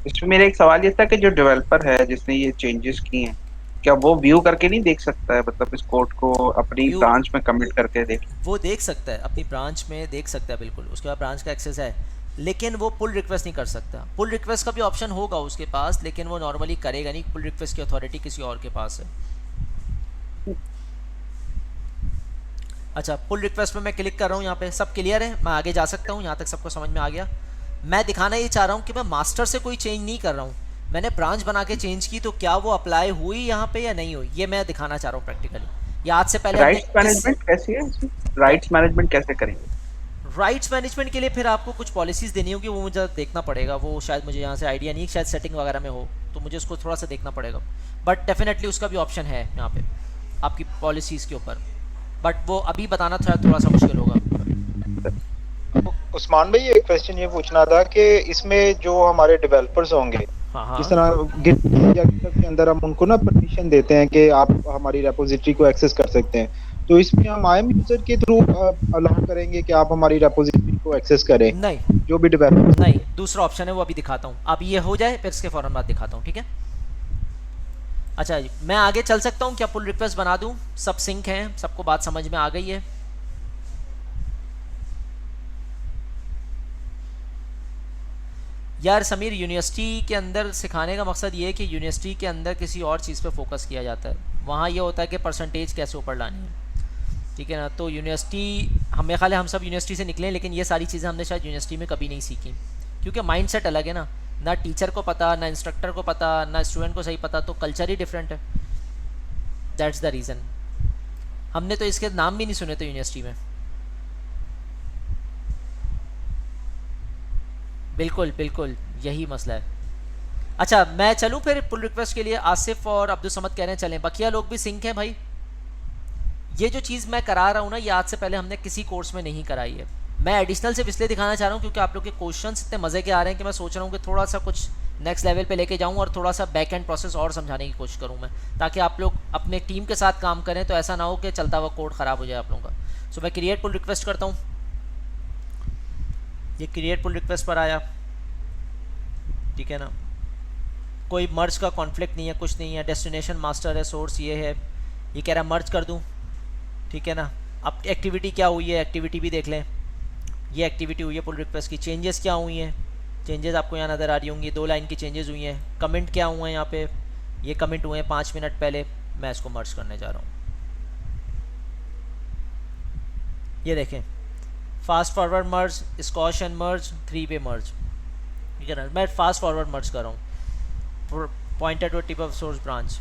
इसमें मेरा एक सवाल ये था कि जो डेवलपर है जिसने ये चेंजेस किए हैं, क्या वो व्यू करके नहीं देख सकता है, मतलब इस कोड को अपनी ब्रांच में कमिट करके देख? वो देख सकता है, अपनी ब्रांच में देख सकता है बिल्कुल, उसके बाद ब्रांच का एक्सेस है, लेकिन वो पुल रिक्वेस्ट नहीं कर सकता। पुल रिक्वेस्ट का भी ऑप्शन होगा उसके पास, लेकिन वो नॉर्मली करेगा नहीं, पुल रिक्वेस्ट की अथॉरिटी किसी और के पास है। अच्छा, पुल रिक्वेस्ट पे मैं क्लिक कर रहा हूँ, यहाँ पे सब क्लियर है, मैं आगे जा सकता हूँ, यहाँ तक सबको समझ में आ गया। मैं दिखाना ये चाह रहा हूँ कि मैं मास्टर से कोई चेंज नहीं कर रहा हूँ, मैंने ब्रांच बना के चेंज की, तो क्या वो अप्लाई हुई यहाँ पे या नहीं हुई, ये मैं दिखाना चाह रहा हूँ प्रैक्टिकली। या आज से पहले राइट्स मैनेजमेंट कैसी है, राइट्स मैनेजमेंट कैसे करेंगे? राइट्स मैनेजमेंट के लिए फिर आपको कुछ पॉलिसीज़ देनी होगी, वो मुझे देखना पड़ेगा, वो शायद मुझे यहाँ से आइडिया नहीं, शायद सेटिंग वगैरह में हो, तो मुझे उसको थोड़ा सा देखना पड़ेगा। बट डेफिनेटली उसका भी ऑप्शन है यहाँ पे आपकी पॉलिसीज़ के ऊपर, बट वो अभी बताना थोड़ा सा मुश्किल होगा। उस्मान भाई एक क्वेश्चन ये पूछना था कि इसमें जो हमारे डेवलपर्स होंगे, जिस तरह गिट या गिटहब के अंदर हम उनको ना परमिशन देते हैं कि आप हमारी रेपोजिटरी को एक्सेस कर सकते हैं, तो इसमें हम IAM यूजर के थ्रू अलाउ करेंगे कि आप हमारी रेपोजिटरी को एक्सेस करें? नहीं, जो भी डेवलपर, नहीं, दूसरा ऑप्शन है वो अभी दिखाता हूँ, अब ये हो जाए फिर इसके फौरन बाद दिखाता हूँ, ठीक है। अच्छा जी, मैं आगे चल सकता हूँ क्या, पुल रिक्वेस्ट बना दूँ, सब सिंक हैं, सबको बात समझ में आ गई है। यार समीर, यूनिवर्सिटी के अंदर सिखाने का मकसद ये है कि यूनिवर्सिटी के अंदर किसी और चीज़ पे फोकस किया जाता है, वहाँ ये होता है कि परसेंटेज कैसे ऊपर लानी है, ठीक है ना। तो यूनिवर्सिटी, हमें ख्याल है हम सब यूनिवर्सिटी से निकले, लेकिन ये सारी चीज़ें हमने शायद यूनिवर्सिटी में कभी नहीं सीखी, क्योंकि माइंडसेट अलग है ना टीचर को पता, ना इंस्ट्रक्टर को पता, ना स्टूडेंट को सही पता, तो कल्चर ही डिफरेंट है। दैट्स द रीज़न, हमने तो इसके नाम भी नहीं सुने थे यूनिवर्सिटी में। बिल्कुल बिल्कुल यही मसला है। अच्छा, मैं चलूँ फिर पुल रिक्वेस्ट के लिए? आसिफ और अब्दुल समद कह रहे हैं चलें, बकिया लोग भी सिंक हैं भाई। ये जो चीज़ मैं करा रहा हूँ ना, ये आज से पहले हमने किसी कोर्स में नहीं कराई है। मैं एडिशनल सिर्फ इसलिए दिखाना चाह रहा हूँ क्योंकि आप लोग के क्वेश्चंस इतने मज़े के आ रहे हैं कि मैं सोच रहा हूँ कि थोड़ा सा कुछ नेक्स्ट लेवल पे लेके जाऊँ और थोड़ा सा बैक एंड प्रोसेस और समझाने की कोशिश करूँ मैं, ताकि आप लोग अपने टीम के साथ काम करें, तो ऐसा ना हो कि चलता हुआ कोड ख़राब हो जाए आप लोगों का। सो मैं क्रिएट पुल रिक्वेस्ट करता हूँ, ये क्रिएट पुल रिक्वेस्ट पर आया, ठीक है ना। कोई मर्ज का कॉन्फ्लिक्ट नहीं है, कुछ नहीं है, डेस्टिनेशन मास्टर है, सोर्स ये है, ये कह रहा है मर्ज कर दूं, ठीक है ना। अब एक्टिविटी क्या हुई है, एक्टिविटी भी देख लें, ये एक्टिविटी हुई है पुल रिक्वेस्ट की। चेंजेस क्या हुई हैं, चेंजेस आपको यहाँ नज़र आ रही होंगी, 2 लाइन की चेंजेस हुई हैं। कमेंट क्या हुए हैं यहाँ पे, ये कमेंट हुए हैं 5 मिनट पहले, मैं इसको मर्ज करने जा रहा हूँ। ये देखें, fast forward merge, squash and merge, 3 वे मर्ज, ठीक है ना। मैं फास्ट फॉरवर्ड मर्ज कर रहा हूँ, pointer to tip of source branch.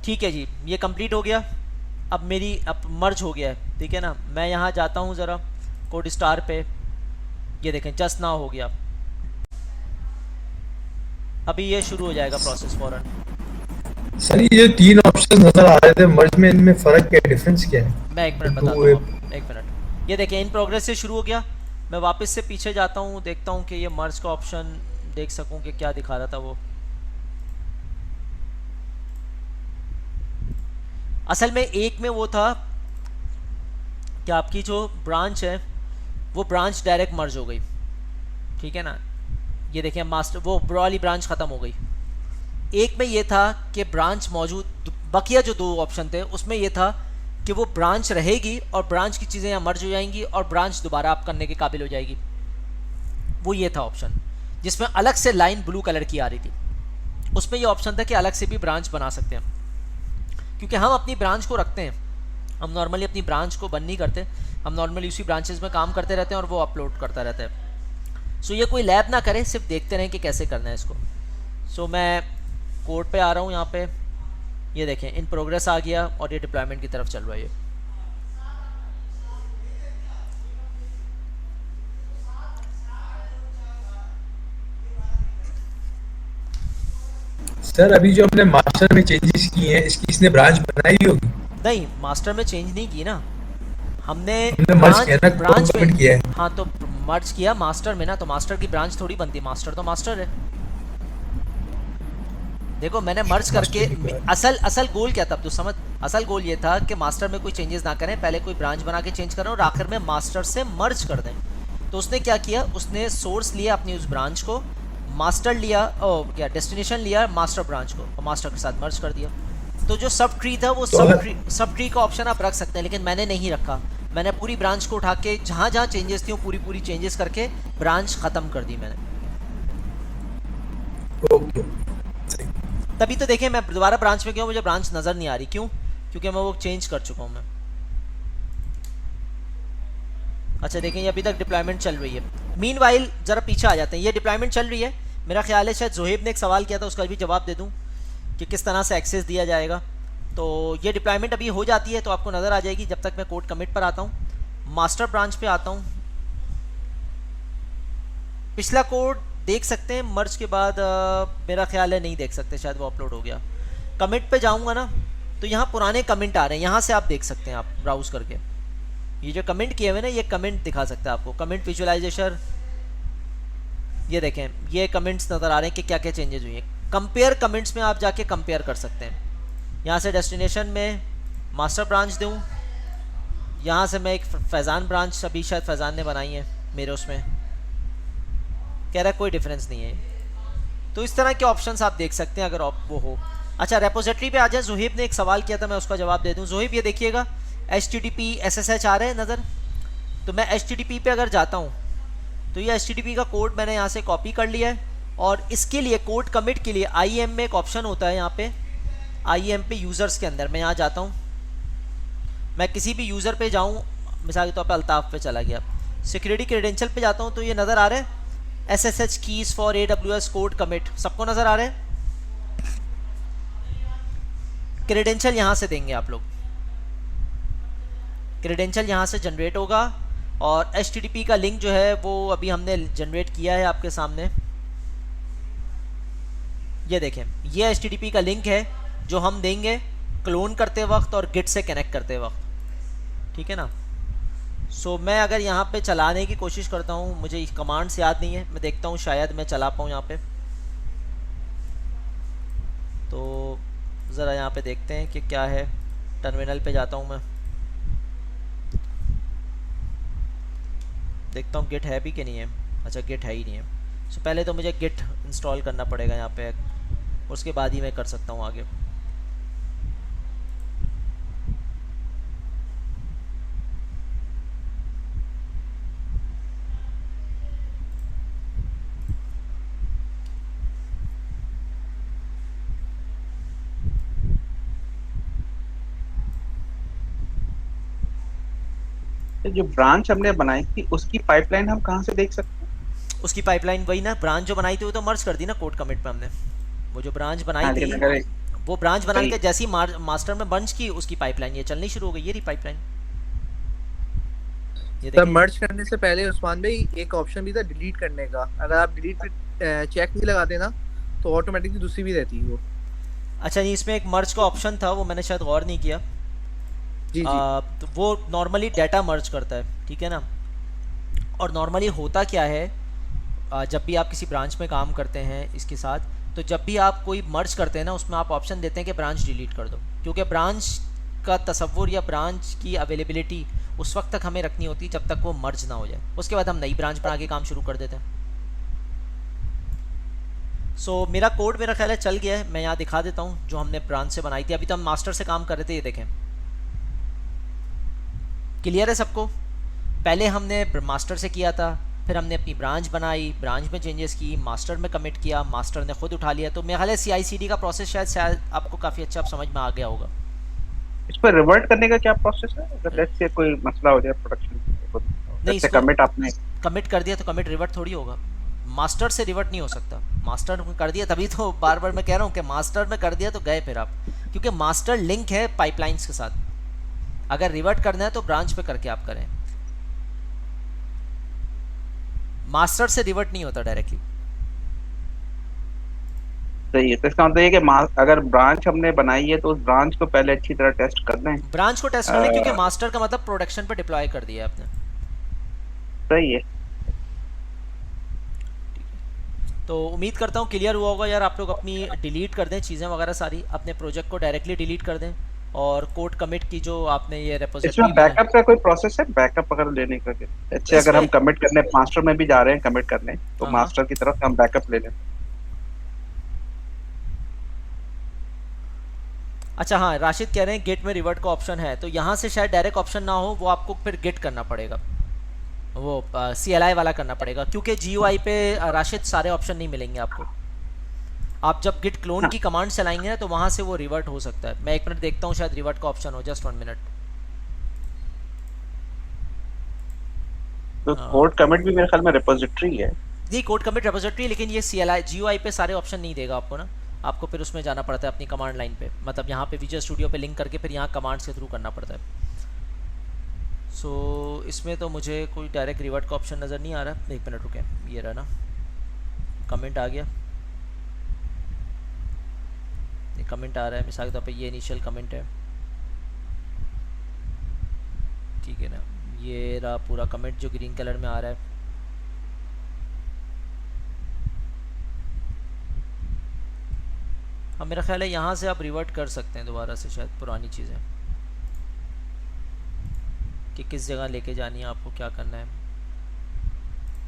ठीक है जी, ये कंप्लीट हो गया, अब मेरी अब मर्ज हो गया है, ठीक है ना। मैं यहाँ जाता हूँ ज़रा कोड स्टार पे, ये देखें जस्ट नाउ हो गया। अभी ये शुरू हो जाएगा प्रोसेस फ़ौरन। सर ये 3 ऑप्शन नजर आ रहे थे मर्ज में, इनमें फर्क क्या, डिफरेंस क्या है? मैं 1 मिनट बताता हूँ आपको, 1 मिनट। ये देखें इन प्रोग्रेस से शुरू हो गया। मैं वापस से पीछे जाता हूँ, देखता हूँ कि ये मर्ज का ऑप्शन देख सकूँ कि क्या दिखा रहा था वो। असल में एक में वो था कि आपकी जो ब्रांच है वो ब्रांच डायरेक्ट मर्ज हो गई, ठीक है ना। ये देखें मास्टर वो वाली ब्रांच ख़त्म हो गई। एक में ये था कि ब्रांच मौजूद, बकिया जो 2 ऑप्शन थे उसमें ये था कि वो ब्रांच रहेगी और ब्रांच की चीज़ें यहाँ मर्ज हो जाएंगी और ब्रांच दोबारा आप करने के काबिल हो जाएगी। वो ये था ऑप्शन जिसमें अलग से लाइन ब्लू कलर की आ रही थी। उसमें ये ऑप्शन था कि अलग से भी ब्रांच बना सकते हैं, क्योंकि हम अपनी ब्रांच को रखते हैं, हम नॉर्मली अपनी ब्रांच को बंद नहीं करते, हम नॉर्मली उसी ब्रांचेस में काम करते रहते हैं और वो अपलोड करता रहता है। सो ये कोई लैब ना करे, सिर्फ देखते रहें कि कैसे करना है इसको। सो मैं कोड पे आ रहा हूँ यहाँ पे, ये देखें इन प्रोग्रेस आ गया और ये डिप्लॉयमेंट की तरफ चल रहा है ये। सर अभी जो हमने मास्टर में चेंजेस किए हैं, इसकी इसने ब्रांच बनाई होगी? नहीं, मास्टर में चेंज नहीं की ना हमने मर्ज किया ना, ब्रांच कमेंट में। किया है। हाँ तो मर्ज किया मास्टर में ना, तो मास्टर की ब्रांच थोड़ी बनती, मास्टर तो मास्टर है। देखो मैंने मर्ज करके, असल गोल क्या था अब तो समझ, असल गोल ये था कि मास्टर में कोई चेंजेस ना करें, पहले कोई ब्रांच बना के चेंज करें और आखिर में मास्टर से मर्ज कर दें। तो उसने क्या किया, उसने सोर्स लिया अपनी उस ब्रांच को, मास्टर लिया क्या डेस्टिनेशन लिया मास्टर ब्रांच को और मास्टर के साथ मर्ज कर दिया। तो जो सब ट्री था वो सब ट्री का ऑप्शन आप रख सकते हैं, लेकिन मैंने नहीं रखा। मैंने पूरी ब्रांच को उठा के जहाँ जहाँ चेंजेस थी वो पूरी चेंजेस करके ब्रांच ख़त्म कर दी मैंने। ओके, तभी तो देखें मैं दोबारा ब्रांच में क्यों, मुझे ब्रांच नज़र नहीं आ रही, क्यों? क्योंकि मैं वो चेंज कर चुका हूँ मैं। अच्छा देखें ये अभी तक डिप्लॉयमेंट चल रही है। मीनवाइल ज़रा पीछे आ जाते हैं, ये डिप्लॉयमेंट चल रही है। मेरा ख्याल है शायद जोहेब ने एक सवाल किया था, उसका भी जवाब दे दूँ कि किस तरह से एक्सेस दिया जाएगा। तो ये डिप्लॉयमेंट अभी हो जाती है तो आपको नज़र आ जाएगी। जब तक मैं कोड कमिट पर आता हूँ, मास्टर ब्रांच पे आता हूँ, पिछला कोड देख सकते हैं मर्ज के बाद, मेरा ख्याल है नहीं देख सकते, शायद वो अपलोड हो गया। कमिट पे जाऊँगा ना तो यहाँ पुराने कमेंट आ रहे हैं, यहाँ से आप देख सकते हैं, आप ब्राउज़ करके ये जो कमेंट किए हुए ना, ये कमेंट दिखा सकता है आपको, कमेंट विजुअलाइजेशन। ये देखें ये कमेंट्स नज़र आ रहे हैं कि क्या क्या चेंजेस हुई हैं। कंपेयर कमेंट्स में आप जाके कंपेयर कर सकते हैं। यहाँ से डेस्टिनेशन में मास्टर ब्रांच दूँ, यहाँ से मैं एक फैज़ान ब्रांच, अभी शायद फैज़ान ने बनाई है मेरे उसमें, कह रहा है कोई डिफरेंस नहीं है। तो इस तरह के ऑप्शंस आप देख सकते हैं अगर वो हो। अच्छा रेपोजिटरी पे आ जाए, जोहेब ने एक सवाल किया था, मैं उसका जवाब दे दूँ। जोहेब ये देखिएगा HTTP SSH आ रहे हैं नज़र, तो मैं HTTP पे अगर जाता हूँ तो ये HTTP का कोड मैंने यहाँ से कॉपी कर लिया है, और इसके लिए कोड कमिट के लिए IAM में एक ऑप्शन होता है, यहाँ पे IAM पे यूज़र्स के अंदर मैं यहाँ जाता हूँ, मैं किसी भी यूज़र पे जाऊँ, मिसाल के तौर पे अल्ताफ़ पे चला गया, सिक्योरिटी क्रेडेंशियल पे जाता हूँ तो ये नज़र आ रहा है SSH keys for AWS code commit, सबको नज़र आ रहा है। क्रेडेंशियल यहाँ से देंगे आप लोग, क्रेडेंशियल यहाँ से जनरेट होगा, और HTTP का लिंक जो है वो अभी हमने जनरेट किया है आपके सामने। ये देखें ये HTTP का लिंक है जो हम देंगे क्लोन करते वक्त और गिट से कनेक्ट करते वक्त, ठीक है ना। सो मैं अगर यहाँ पे चलाने की कोशिश करता हूँ, मुझे कमांड्स याद नहीं है, मैं देखता हूँ शायद मैं चला पाऊँ यहाँ पे। तो ज़रा यहाँ पे देखते हैं कि क्या है, टर्मिनल पे जाता हूँ मैं, देखता हूँ गिट है भी कि नहीं है। अच्छा गिट है ही नहीं है। सो पहले तो मुझे गिट इंस्टॉल करना पड़ेगा यहाँ पे, उसके बाद ही मैं कर सकता हूँ आगे। जो ब्रांच हमने बनाई थी उसकी पाइपलाइन हम कहाँ से देख सकते हैं? उसकी पाइपलाइन वही ना, ब्रांच जो बनाई थी वो तो मर्ज कर दी ना कोड कमिट पे हमने। वो जो ब्रांच बनाई थी, वो ब्रांच बना सही। के जैसे ही मास्टर में बंच की, उसकी पाइपलाइन ये चलनी शुरू हो गई। ये रही पाइपलाइन, ये तब देखें। मर्ज करने से पहले उस्मान भाई एक ऑप्शन भी था डिलीट करने का, अगर आप डिलीट पे चेक नहीं लगाते ना तो ऑटोमेटिकली दूसरी भी रहती है वो। अच्छा नहीं, इसमें एक मर्ज का ऑप्शन था, वो मैंने शायद गौर नहीं किया। जी जी। तो वो नॉर्मली डाटा मर्ज करता है, ठीक है ना। और नॉर्मली होता क्या है, जब भी आप किसी ब्रांच में काम करते हैं इसके साथ, तो जब भी आप कोई मर्ज करते हैं ना, उसमें आप ऑप्शन देते हैं कि ब्रांच डिलीट कर दो, क्योंकि ब्रांच का तसव्वुर या ब्रांच की अवेलेबिलिटी उस वक्त तक हमें रखनी होती जब तक वो मर्ज ना हो जाए। उसके बाद हम नई ब्रांच बना के काम शुरू कर देते हैं। मेरा कोड मेरा ख्याल है चल गया है, मैं यहाँ दिखा देता हूँ जो हमने ब्रांच से बनाई थी। अभी तो हम मास्टर से काम कर रहे थे, ये देखें। क्लियर है सबको? पहले हमने मास्टर से किया था, फिर हमने अपनी ब्रांच बनाई, ब्रांच में चेंजेस की, मास्टर में कमिट किया, मास्टर ने खुद उठा लिया। तो मेरा ख्याल है CI/CD का प्रोसेस शायद आपको काफ़ी अच्छा समझ में आ गया होगा। इस पर रिवर्ट करने का क्या प्रोसेस है, अगर लेट्स से कोई मसला हो जाए प्रोडक्शन नहीं, से, इसको कमिट आपने कमिट कर दिया तो कमिट रिवर्ट थोड़ी होगा। मास्टर से रिवर्ट नहीं हो सकता। मास्टर में कर दिया, तभी तो बार बार मैं कह रहा हूँ कि मास्टर में कर दिया तो गए फिर आप, क्योंकि मास्टर लिंक है पाइपलाइंस के साथ। अगर रिवर्ट करना है तो ब्रांच पे करके आप करें, मास्टर से रिवर्ट नहीं होता डायरेक्टली। सही है। तो इसका मतलब ये कि अगर ब्रांच हमने बनाई है तो उस ब्रांच को पहले अच्छी तरह टेस्ट कर लें। ब्रांच को टेस्ट कर लें, क्योंकि मास्टर का मतलब प्रोडक्शन पे डिप्लॉय कर दिया है आपने। सही है। तो उम्मीद करता हूँ क्लियर हुआ होगा यार। आप लोग अपनी डिलीट कर दें चीज़ें वगैरह सारी, अपने प्रोजेक्ट को डायरेक्टली डिलीट कर दें, और कोड कमिट की जो आपने ये रेपोजिटरी इसमें बैकअप का कोई प्रोसेस है, बैकअप अगर लेने का? अच्छा, अगर हम कमिट करने मास्टर में भी जा रहे हैं कमिट करने, तो मास्टर की तरफ हम बैकअप ले लें। अच्छा हाँ, राशिद कह रहे हैं गेट में रिवर्ट का ऑप्शन है, तो यहाँ से शायद डायरेक्ट ऑप्शन ना हो, वो आपको फिर गेट करना पड़ेगा, वो CLI वाला करना पड़ेगा, क्योंकि GUI पे राशिद सारे ऑप्शन नहीं मिलेंगे आपको। आप जब गिट क्लोन की कमांड चलाएंगे ना, तो वहाँ से वो रिवर्ट हो सकता है। मैं 1 मिनट देखता हूँ, शायद रिवर्ट का ऑप्शन हो। Just 1 minute. तो कोड कमिट भी मेरे ख्याल में रिपोजिटरी है। जी, कोड कमिट रिपोजिटरी, लेकिन ये CLI GUI पे सारे ऑप्शन नहीं देगा आपको ना। आपको फिर उसमें जाना पड़ता है अपनी कमांड लाइन पे, मतलब यहाँ पे विजुअल स्टूडियो पे लिंक करके फिर यहाँ कमांड्स के थ्रू करना पड़ता है। इसमें तो मुझे कोई डायरेक्ट रिवर्ट का ऑप्शन नज़र नहीं आ रहा। 1 मिनट रुके, ये रहा ना, कमेंट आ गया, ये कमेंट आ रहा है। मिसाल के तौर पे ये इनिशियल कमेंट है, ठीक है ना। ये रहा पूरा कमेंट जो ग्रीन कलर में आ रहा है। हाँ, मेरा ख्याल है यहाँ से आप रिवर्ट कर सकते हैं दोबारा से शायद पुरानी चीज़ें, कि किस जगह लेके जानी है आपको, क्या करना है।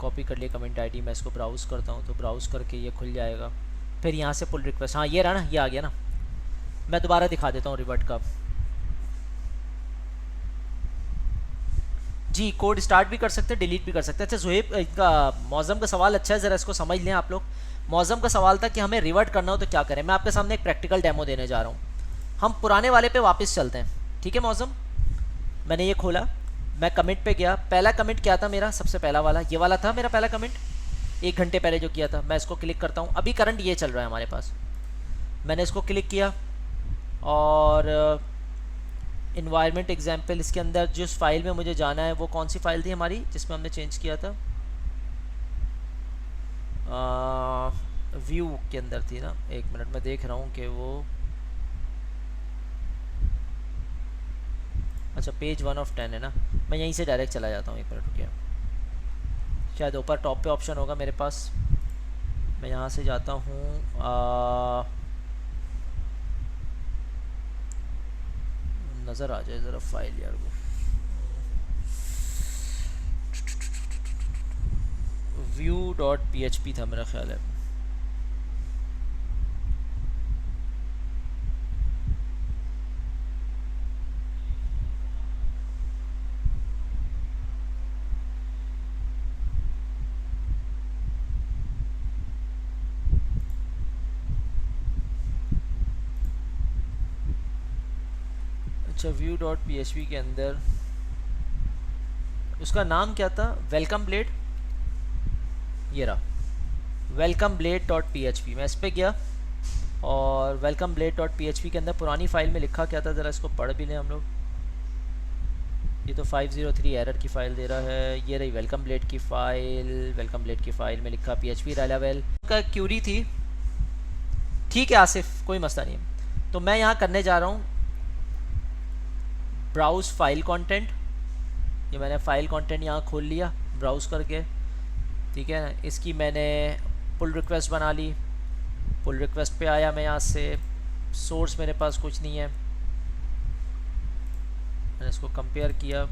कॉपी कर लिए कमेंट आईडी, मैं इसको ब्राउज़ करता हूँ, तो ब्राउज़ करके ये खुल जाएगा। फिर यहाँ से पुल रिक्वेस्ट, हाँ ये रहा ना, ये आ गया ना। मैं दोबारा दिखा देता हूँ रिवर्ट का। जी, कोड स्टार्ट भी कर सकते हैं, डिलीट भी कर सकते हैं। अच्छा जुहेब, इनका मौज़म का सवाल अच्छा है, ज़रा इसको समझ लें आप लोग। मौज़म का सवाल था कि हमें रिवर्ट करना हो तो क्या करें। मैं आपके सामने एक प्रैक्टिकल डेमो देने जा रहा हूँ। हम पुराने वाले पे वापस चलते हैं, ठीक है मौज़म। मैंने ये खोला, मैं कमिट पे गया। पहला कमिट क्या था मेरा, सबसे पहला वाला ये वाला था मेरा पहला कमिट, 1 घंटे पहले जो किया था। मैं इसको क्लिक करता हूँ, अभी करंट ये चल रहा है हमारे पास। मैंने इसको क्लिक किया और इन्वायरमेंट एग्जाम्पल, इसके अंदर जिस फाइल में मुझे जाना है वो कौन सी फाइल थी हमारी जिसमें हमने चेंज किया था, व्यू के अंदर थी ना। 1 मिनट मैं देख रहा हूँ कि वो, अच्छा पेज 1 of 10 है ना। मैं यहीं से डायरेक्ट चला जाता हूँ, 1 मिनट रुकिए। शायद ऊपर टॉप पे ऑप्शन होगा मेरे पास, मैं यहाँ से जाता हूँ। नज़र आ जाए ज़रा फाइल यार, वो view.php था मेरा ख्याल है। अच्छा, view.php के अंदर उसका नाम क्या था, वेलकम ब्लेड, ये रहा वेलकम ब्लेड.php। मैं इस पर गया, और वेलकम ब्लेड डॉट PHP के अंदर पुरानी फाइल में लिखा क्या था, ज़रा इसको पढ़ भी लें हम लोग। ये तो 503 एरर की फ़ाइल दे रहा है। ये रही वेलकम ब्लेड की फ़ाइल। वेलकम ब्लेड की फ़ाइल में लिखा PHP रेलावेल का क्यूरी थी। ठीक है आसिफ, कोई मसला नहीं है। तो मैं यहाँ करने जा रहा हूँ ब्राउज़ फाइल कंटेंट। ये मैंने फ़ाइल कंटेंट यहाँ खोल लिया ब्राउज़ करके, ठीक है ना। इसकी मैंने पुल रिक्वेस्ट बना ली। पुल रिक्वेस्ट पे आया मैं, यहाँ से सोर्स मेरे पास कुछ नहीं है, मैंने इसको कंपेयर किया।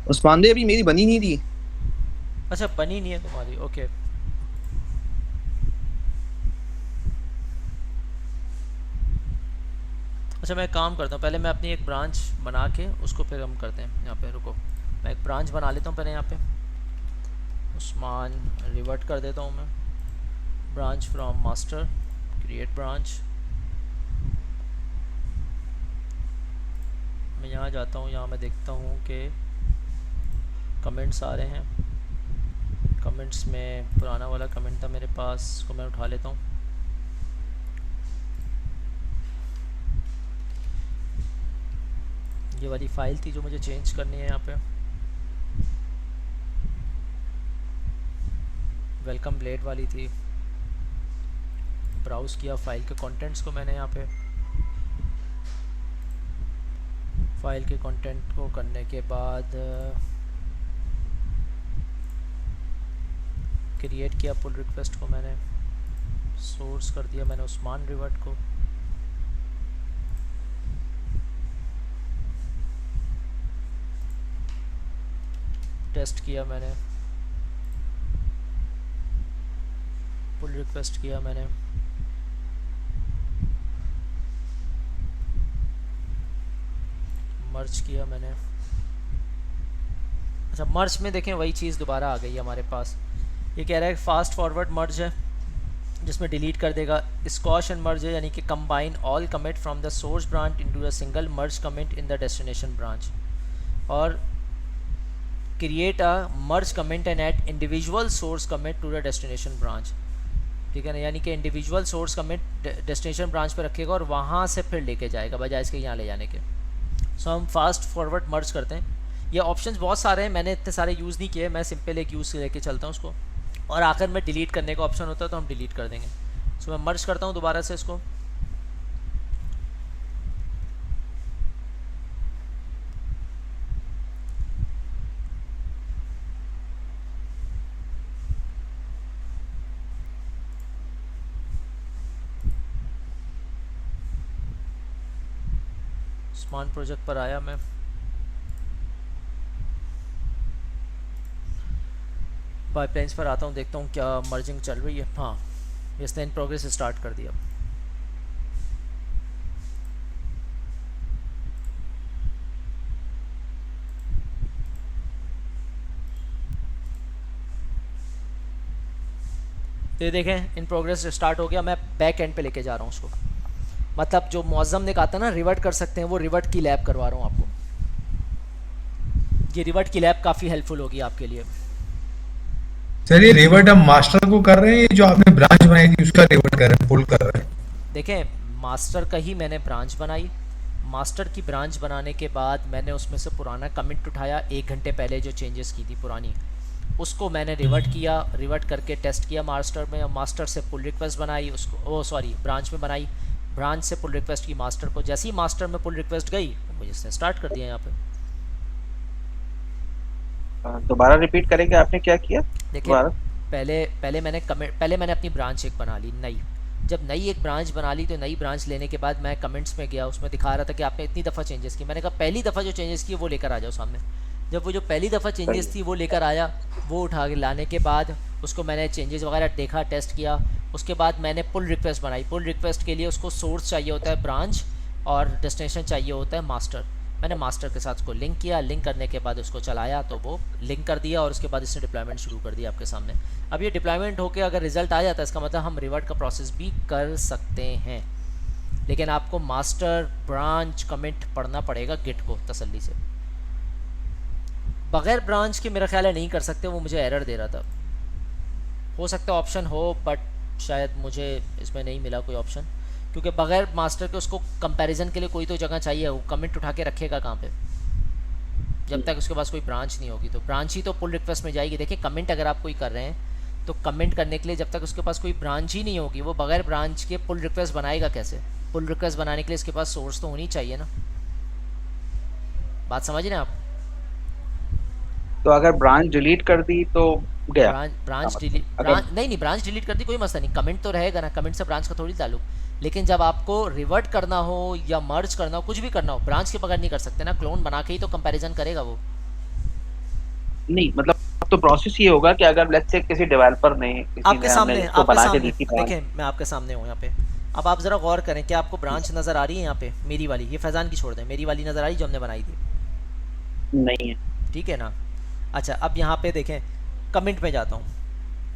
उस्मान भाई अभी मेरी बनी नहीं थी। अच्छा बनी नहीं है तुम्हारी, ओके। अच्छा मैं काम करता हूँ, पहले मैं अपनी एक ब्रांच बना के उसको फिर हम करते हैं। यहाँ पे रुको, मैं एक ब्रांच बना लेता हूँ पहले। यहाँ पे उस्मान रिवर्ट कर देता हूँ मैं। Branch from master, create branch. मैं यहाँ जाता हूँ, यहाँ मैं देखता हूँ कि कमेंट्स आ रहे हैं। कमेंट्स में पुराना वाला कमेंट था मेरे पास, उसको मैं उठा लेता हूँ। ये वाली फ़ाइल थी जो मुझे चेंज करनी है। यहाँ पे वेलकम ब्लेड वाली थी। ब्राउज़ किया फ़ाइल के कंटेंट्स को मैंने। यहाँ पे फ़ाइल के कंटेंट को करने के बाद क्रिएट किया पुल रिक्वेस्ट को मैंने, सोर्स कर दिया मैंने उस्मान रिवर्ट को। टेस्ट किया मैंने, पुल रिक्वेस्ट किया मैंने, मर्ज किया मैंने। अच्छा मर्ज में देखें वही चीज़ दोबारा आ गई है हमारे पास। ये कह रहा है फास्ट फॉरवर्ड मर्ज है जिसमें डिलीट कर देगा। स्क्वॉश एंड मर्ज है यानी कि combine all commit from the source branch into a single merge commit in the destination branch. और create a merge comment and add individual source commit to the destination branch, ठीक है ना। यानी कि individual source commit destination branch पे रखेगा और वहाँ से फिर लेके जाएगा बजाय इसके यहाँ ले जाने के। सो हम फास्ट फॉरवर्ड मर्ज करते हैं। ये ऑप्शंस बहुत सारे हैं, मैंने इतने सारे यूज़ नहीं किए, मैं सिंपल एक यूज़ लेके चलता हूँ उसको। और आखिर में डिलीट करने का ऑप्शन होता है तो हम डिलीट कर देंगे। सो मैं मर्ज करता हूँ दोबारा से इसको। स्मान प्रोजेक्ट पर आया मैं। पाइपलाइंस पर आता हूँ, देखता हूँ क्या मर्जिंग चल रही है। हाँ इसने इन प्रोग्रेस स्टार्ट कर दिया। तो ये देखें इन प्रोग्रेस स्टार्ट हो गया। मैं बैक एंड पे लेके जा रहा हूँ उसको, मतलब जो मौज़म ने कहा था ना रिवर्ट कर सकते हैं, वो रिवर्ट की लैब करवा रहा हूँ आपको। ये रिवर्ट की लैब काफ़ी हेल्पफुल होगी आपके लिए। सर ये रिवर्ट हम मास्टर को कर रहे हैं, जो आपने ब्रांच बनाई थी उसका रिवर्ट कर रहे हैं, पुल कर रहे हैं? देखें मास्टर का ही मैंने ब्रांच बनाई। मास्टर की ब्रांच बनाने के बाद मैंने उसमें से पुराना कमिट उठाया, 1 घंटे पहले जो चेंजेस की थी पुरानी, उसको मैंने रिवर्ट किया। रिवर्ट करके टेस्ट किया मास्टर में, मास्टर से पुल रिक्वेस्ट बनाई उसको, ब्रांच में बनाई। ब्रांच से पुल रिक्वेस्ट की मास्टर को, जैसे ही मास्टर में पुल रिक्वेस्ट गई मुझे इसने स्टार्ट कर दिया यहाँ पे। दोबारा रिपीट करेंगे, आपने क्या किया देखिए दोबारा? पहले मैंने अपनी ब्रांच एक बना ली नई। जब नई एक ब्रांच बना ली तो नई ब्रांच लेने के बाद मैं कमेंट्स में गया, उसमें दिखा रहा था कि आपने इतनी दफ़ा चेंजेस की। मैंने कहा पहली दफ़ा जो चेंजेस की वो लेकर आ जाओ सामने। जब वो जो पहली दफ़ा चेंजेस थी वो लेकर आया, वो उठा के लाने के बाद उसको मैंने चेंजेस वगैरह देखा, टेस्ट किया। उसके बाद मैंने पुल रिक्वेस्ट बनाई। पुल रिक्वेस्ट के लिए उसको सोर्स चाहिए होता है ब्रांच और डेस्टिनेशन चाहिए होता है मास्टर। मैंने मास्टर के साथ उसको लिंक किया, लिंक करने के बाद उसको चलाया तो वो लिंक कर दिया और उसके बाद इसने डिप्लॉयमेंट शुरू कर दिया आपके सामने। अब ये डिप्लॉयमेंट होकर अगर रिजल्ट आ जाता है इसका मतलब हम रिवर्ट का प्रोसेस भी कर सकते हैं, लेकिन आपको मास्टर ब्रांच कमिट पढ़ना पड़ेगा गिट को तसल्ली से। बगैर ब्रांच के मेरा ख्याल है नहीं कर सकते, वो मुझे एरर दे रहा था। हो सकता है ऑप्शन हो बट शायद मुझे इसमें नहीं मिला कोई ऑप्शन, क्योंकि बगैर मास्टर के उसको कंपैरिजन के लिए कोई तो जगह चाहिए। वो कमेंट उठा के रखेगा कहाँ पे जब तक उसके पास कोई ब्रांच नहीं होगी। तो ब्रांच ही तो पुल रिक्वेस्ट में जाएगी। देखिए कमेंट अगर आप कोई कर रहे हैं तो कमेंट करने के लिए जब तक उसके पास कोई ब्रांच ही नहीं होगी वो बगैर ब्रांच के पुल रिक्वेस्ट बनाएगा कैसे? पुल रिक्वेस्ट बनाने के लिए इसके पास सोर्स तो होनी चाहिए ना। बात समझ रहे हैं आप? तो अगर ब्रांच डिलीट कर दी तो गया। ब्रांच डिलीट अगर नहीं ब्रांच डिलीट कर दी कोई मसला नहीं, कमेंट तो रहेगा ना, कमेंट से ब्रांच का थोड़ी ताल्लुक। लेकिन जब आपको रिवर्ट करना हो या मर्ज करना हो, कुछ भी करना हो, ब्रांच के बगैर नहीं कर सकते ना। क्लोन बना के ही तो कंपैरिजन करेगा वो। नहीं मतलब तो प्रोसेस ये होगा कि अगर लेट्स से किसी डेवलपर ने आपके सामने इसको बना के दी थी देखें, मैं आपके सामने हूँ यहाँ पे। अब आप ज़रा गौर करें कि आपको ब्रांच नज़र आ रही है यहाँ पे? मेरी वाली, ये फैज़ान की छोड़ दें, मेरी वाली नज़र आ रही जो हमने बनाई थी? नहीं है, ठीक है ना। अच्छा अब यहाँ पे देखें, कमेंट में जाता हूँ,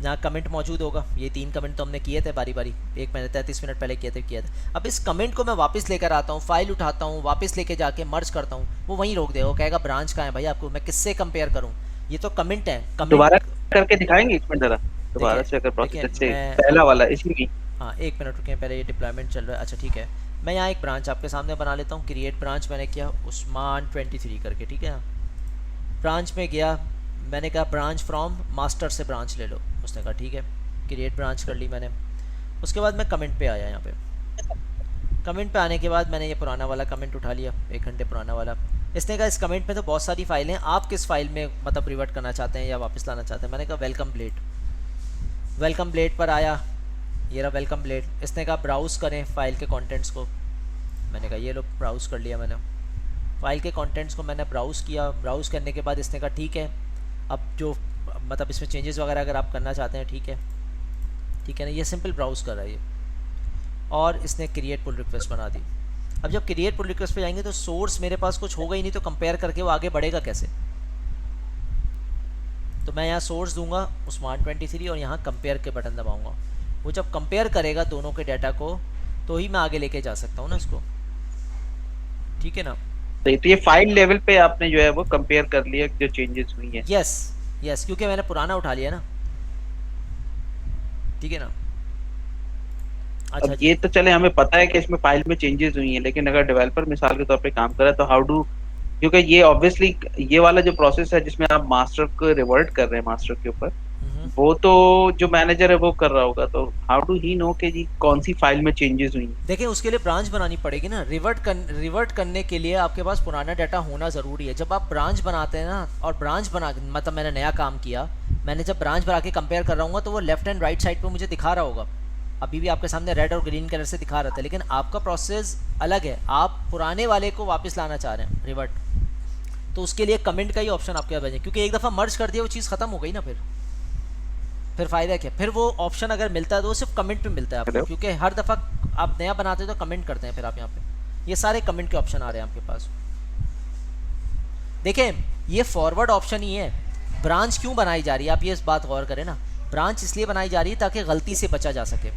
जहाँ कमेंट मौजूद होगा। ये 3 कमेंट तो हमने किए थे बारी बारी, एक मैंने 33 मिनट पहले किया था। अब इस कमेंट को मैं वापस लेकर आता हूँ, फाइल उठाता हूँ, वापस लेके जाके मर्ज करता हूँ, वो वहीं रोक देगा। वो कहेगा ब्रांच कहाँ है भाई, आपको मैं किससे कंपेयर करूँ? ये तो कमेंट है। दोबारा करके दिखाएंगे एक मिनट जरा, दोबारा से अगर प्रोसेस से पहला वाला इसी में। हाँ 1 मिनट रुकें, पहले ये डिप्लॉयमेंट चल रहा है। अच्छा ठीक है, मैं यहाँ एक ब्रांच आपके सामने बना लेता हूँ। क्रिएट ब्रांच मैंने किया उस्मान 23 करके, ठीक है। ब्रांच में गया, मैंने कहा ब्रांच फ्रॉम मास्टर से ब्रांच ले लो। उसने कहा ठीक है, क्रिएट ब्रांच कर ली मैंने। उसके बाद मैं कमेंट पे आया। यहाँ पे कमेंट पे आने के बाद मैंने ये पुराना वाला कमेंट उठा लिया, 1 घंटे पुराना वाला। इसने कहा इस कमेंट में तो बहुत सारी फाइलें हैं, आप किस फाइल में मतलब रिवर्ट करना चाहते हैं या वापस लाना चाहते हैं? मैंने कहा वेलकम ब्लेड। वेलकम ब्लेड पर आया, ये रहा वेलकम ब्लेड। इसने कहा ब्राउज़ करें फाइल के कंटेंट्स को। मैंने कहा ये लो ब्राउज़ कर लिया मैंने। फाइल के कंटेंट्स को मैंने ब्राउज़ किया। ब्राउज़ करने के बाद इसने कहा ठीक है, अब जो मतलब इसमें चेंजेस वगैरह अगर आप करना चाहते हैं ठीक है ना। ये सिंपल ब्राउज़ कर रहा है ये, और इसने क्रिएट पुल रिक्वेस्ट बना दी। अब जब क्रिएट पुल रिक्वेस्ट पे जाएंगे तो सोर्स मेरे पास कुछ होगा ही नहीं, तो कंपेयर करके वो आगे बढ़ेगा कैसे? तो मैं यहाँ सोर्स दूंगा उस्मान 23 और यहाँ कंपेयर के बटन दबाऊंगा। वो जब कंपेयर करेगा दोनों के डाटा को तो ही मैं आगे लेके जा सकता हूँ ना इसको, ठीक है ना। तो ये फाइल लेवल पे आपने जो है वो कंपेयर कर लिया जो चेंजेस हुई हैं। यस क्योंकि मैंने पुराना उठा लिया ना, ठीक है ना। अच्छा अब ये तो चले हमें पता है कि इसमें फाइल में चेंजेस हुई हैं, लेकिन अगर डेवलपर मिसाल के तौर पे काम कर रहा है तो हाउ डू, क्योंकि ये ऑब्वियसली ये वाला जो प्रोसेस है जिसमें आप मास्टर को रिवर्ट कर रहे हैं मास्टर के ऊपर, वो तो जो मैनेजर है वो कर रहा होगा, तो हाउ डू ही नो कि जी कौन सी फाइल में चेंजेस हुई हैं? देखिए उसके लिए ब्रांच बनानी पड़ेगी ना। रिवर्ट करने के लिए आपके पास पुराना डाटा होना ज़रूरी है। जब आप ब्रांच बनाते हैं ना, और ब्रांच बना मतलब मैंने नया काम किया, मैंने जब ब्रांच बना के कंपेयर कर रहा हूँ तो वो लेफ्ट एंड राइट साइड पर मुझे दिखा रहा होगा। अभी भी आपके सामने रेड और ग्रीन कलर से दिखा रहा था, लेकिन आपका प्रोसेस अलग है। आप पुराने वाले को वापस लाना चाह रहे हैं रिवर्ट, तो उसके लिए कमेंट का ही ऑप्शन आपके पास है, क्योंकि एक दफ़ा मर्ज कर दिया वो चीज़ ख़त्म हो गई ना। फिर फ़ायदा क्या? फिर वो ऑप्शन अगर मिलता है तो वो सिर्फ कमेंट पे मिलता है आपको, क्योंकि हर दफ़ा आप नया बनाते हो तो कमेंट करते हैं। फिर आप यहाँ पे ये सारे कमेंट के ऑप्शन आ रहे हैं आपके पास। देखें ये फॉरवर्ड ऑप्शन ही है। ब्रांच क्यों बनाई जा रही है, आप ये इस बात गौर करें ना। ब्रांच इसलिए बनाई जा रही है ताकि गलती से बचा जा सके।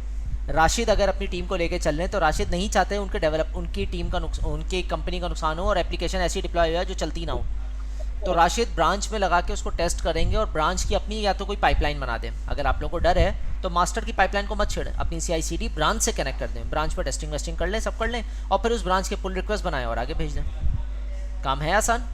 राशिद अगर अपनी टीम को लेके चल रहे हैं तो राशिद नहीं चाहते उनकी टीम का उनकी कंपनी का नुकसान हो और एप्लीकेशन ऐसी डिप्लॉय हो जो चलती ना हो। तो राशिद ब्रांच में लगा के उसको टेस्ट करेंगे और ब्रांच की अपनी या तो कोई पाइपलाइन बना दें। अगर आप लोगों को डर है तो मास्टर की पाइपलाइन को मत छेड़ें, अपनी CI/CD ब्रांच से कनेक्ट कर दें, ब्रांच पर टेस्टिंग वेस्टिंग कर लें, सब कर लें, और फिर उस ब्रांच के पुल रिक्वेस्ट बनाएं और आगे भेज दें। काम है आसान।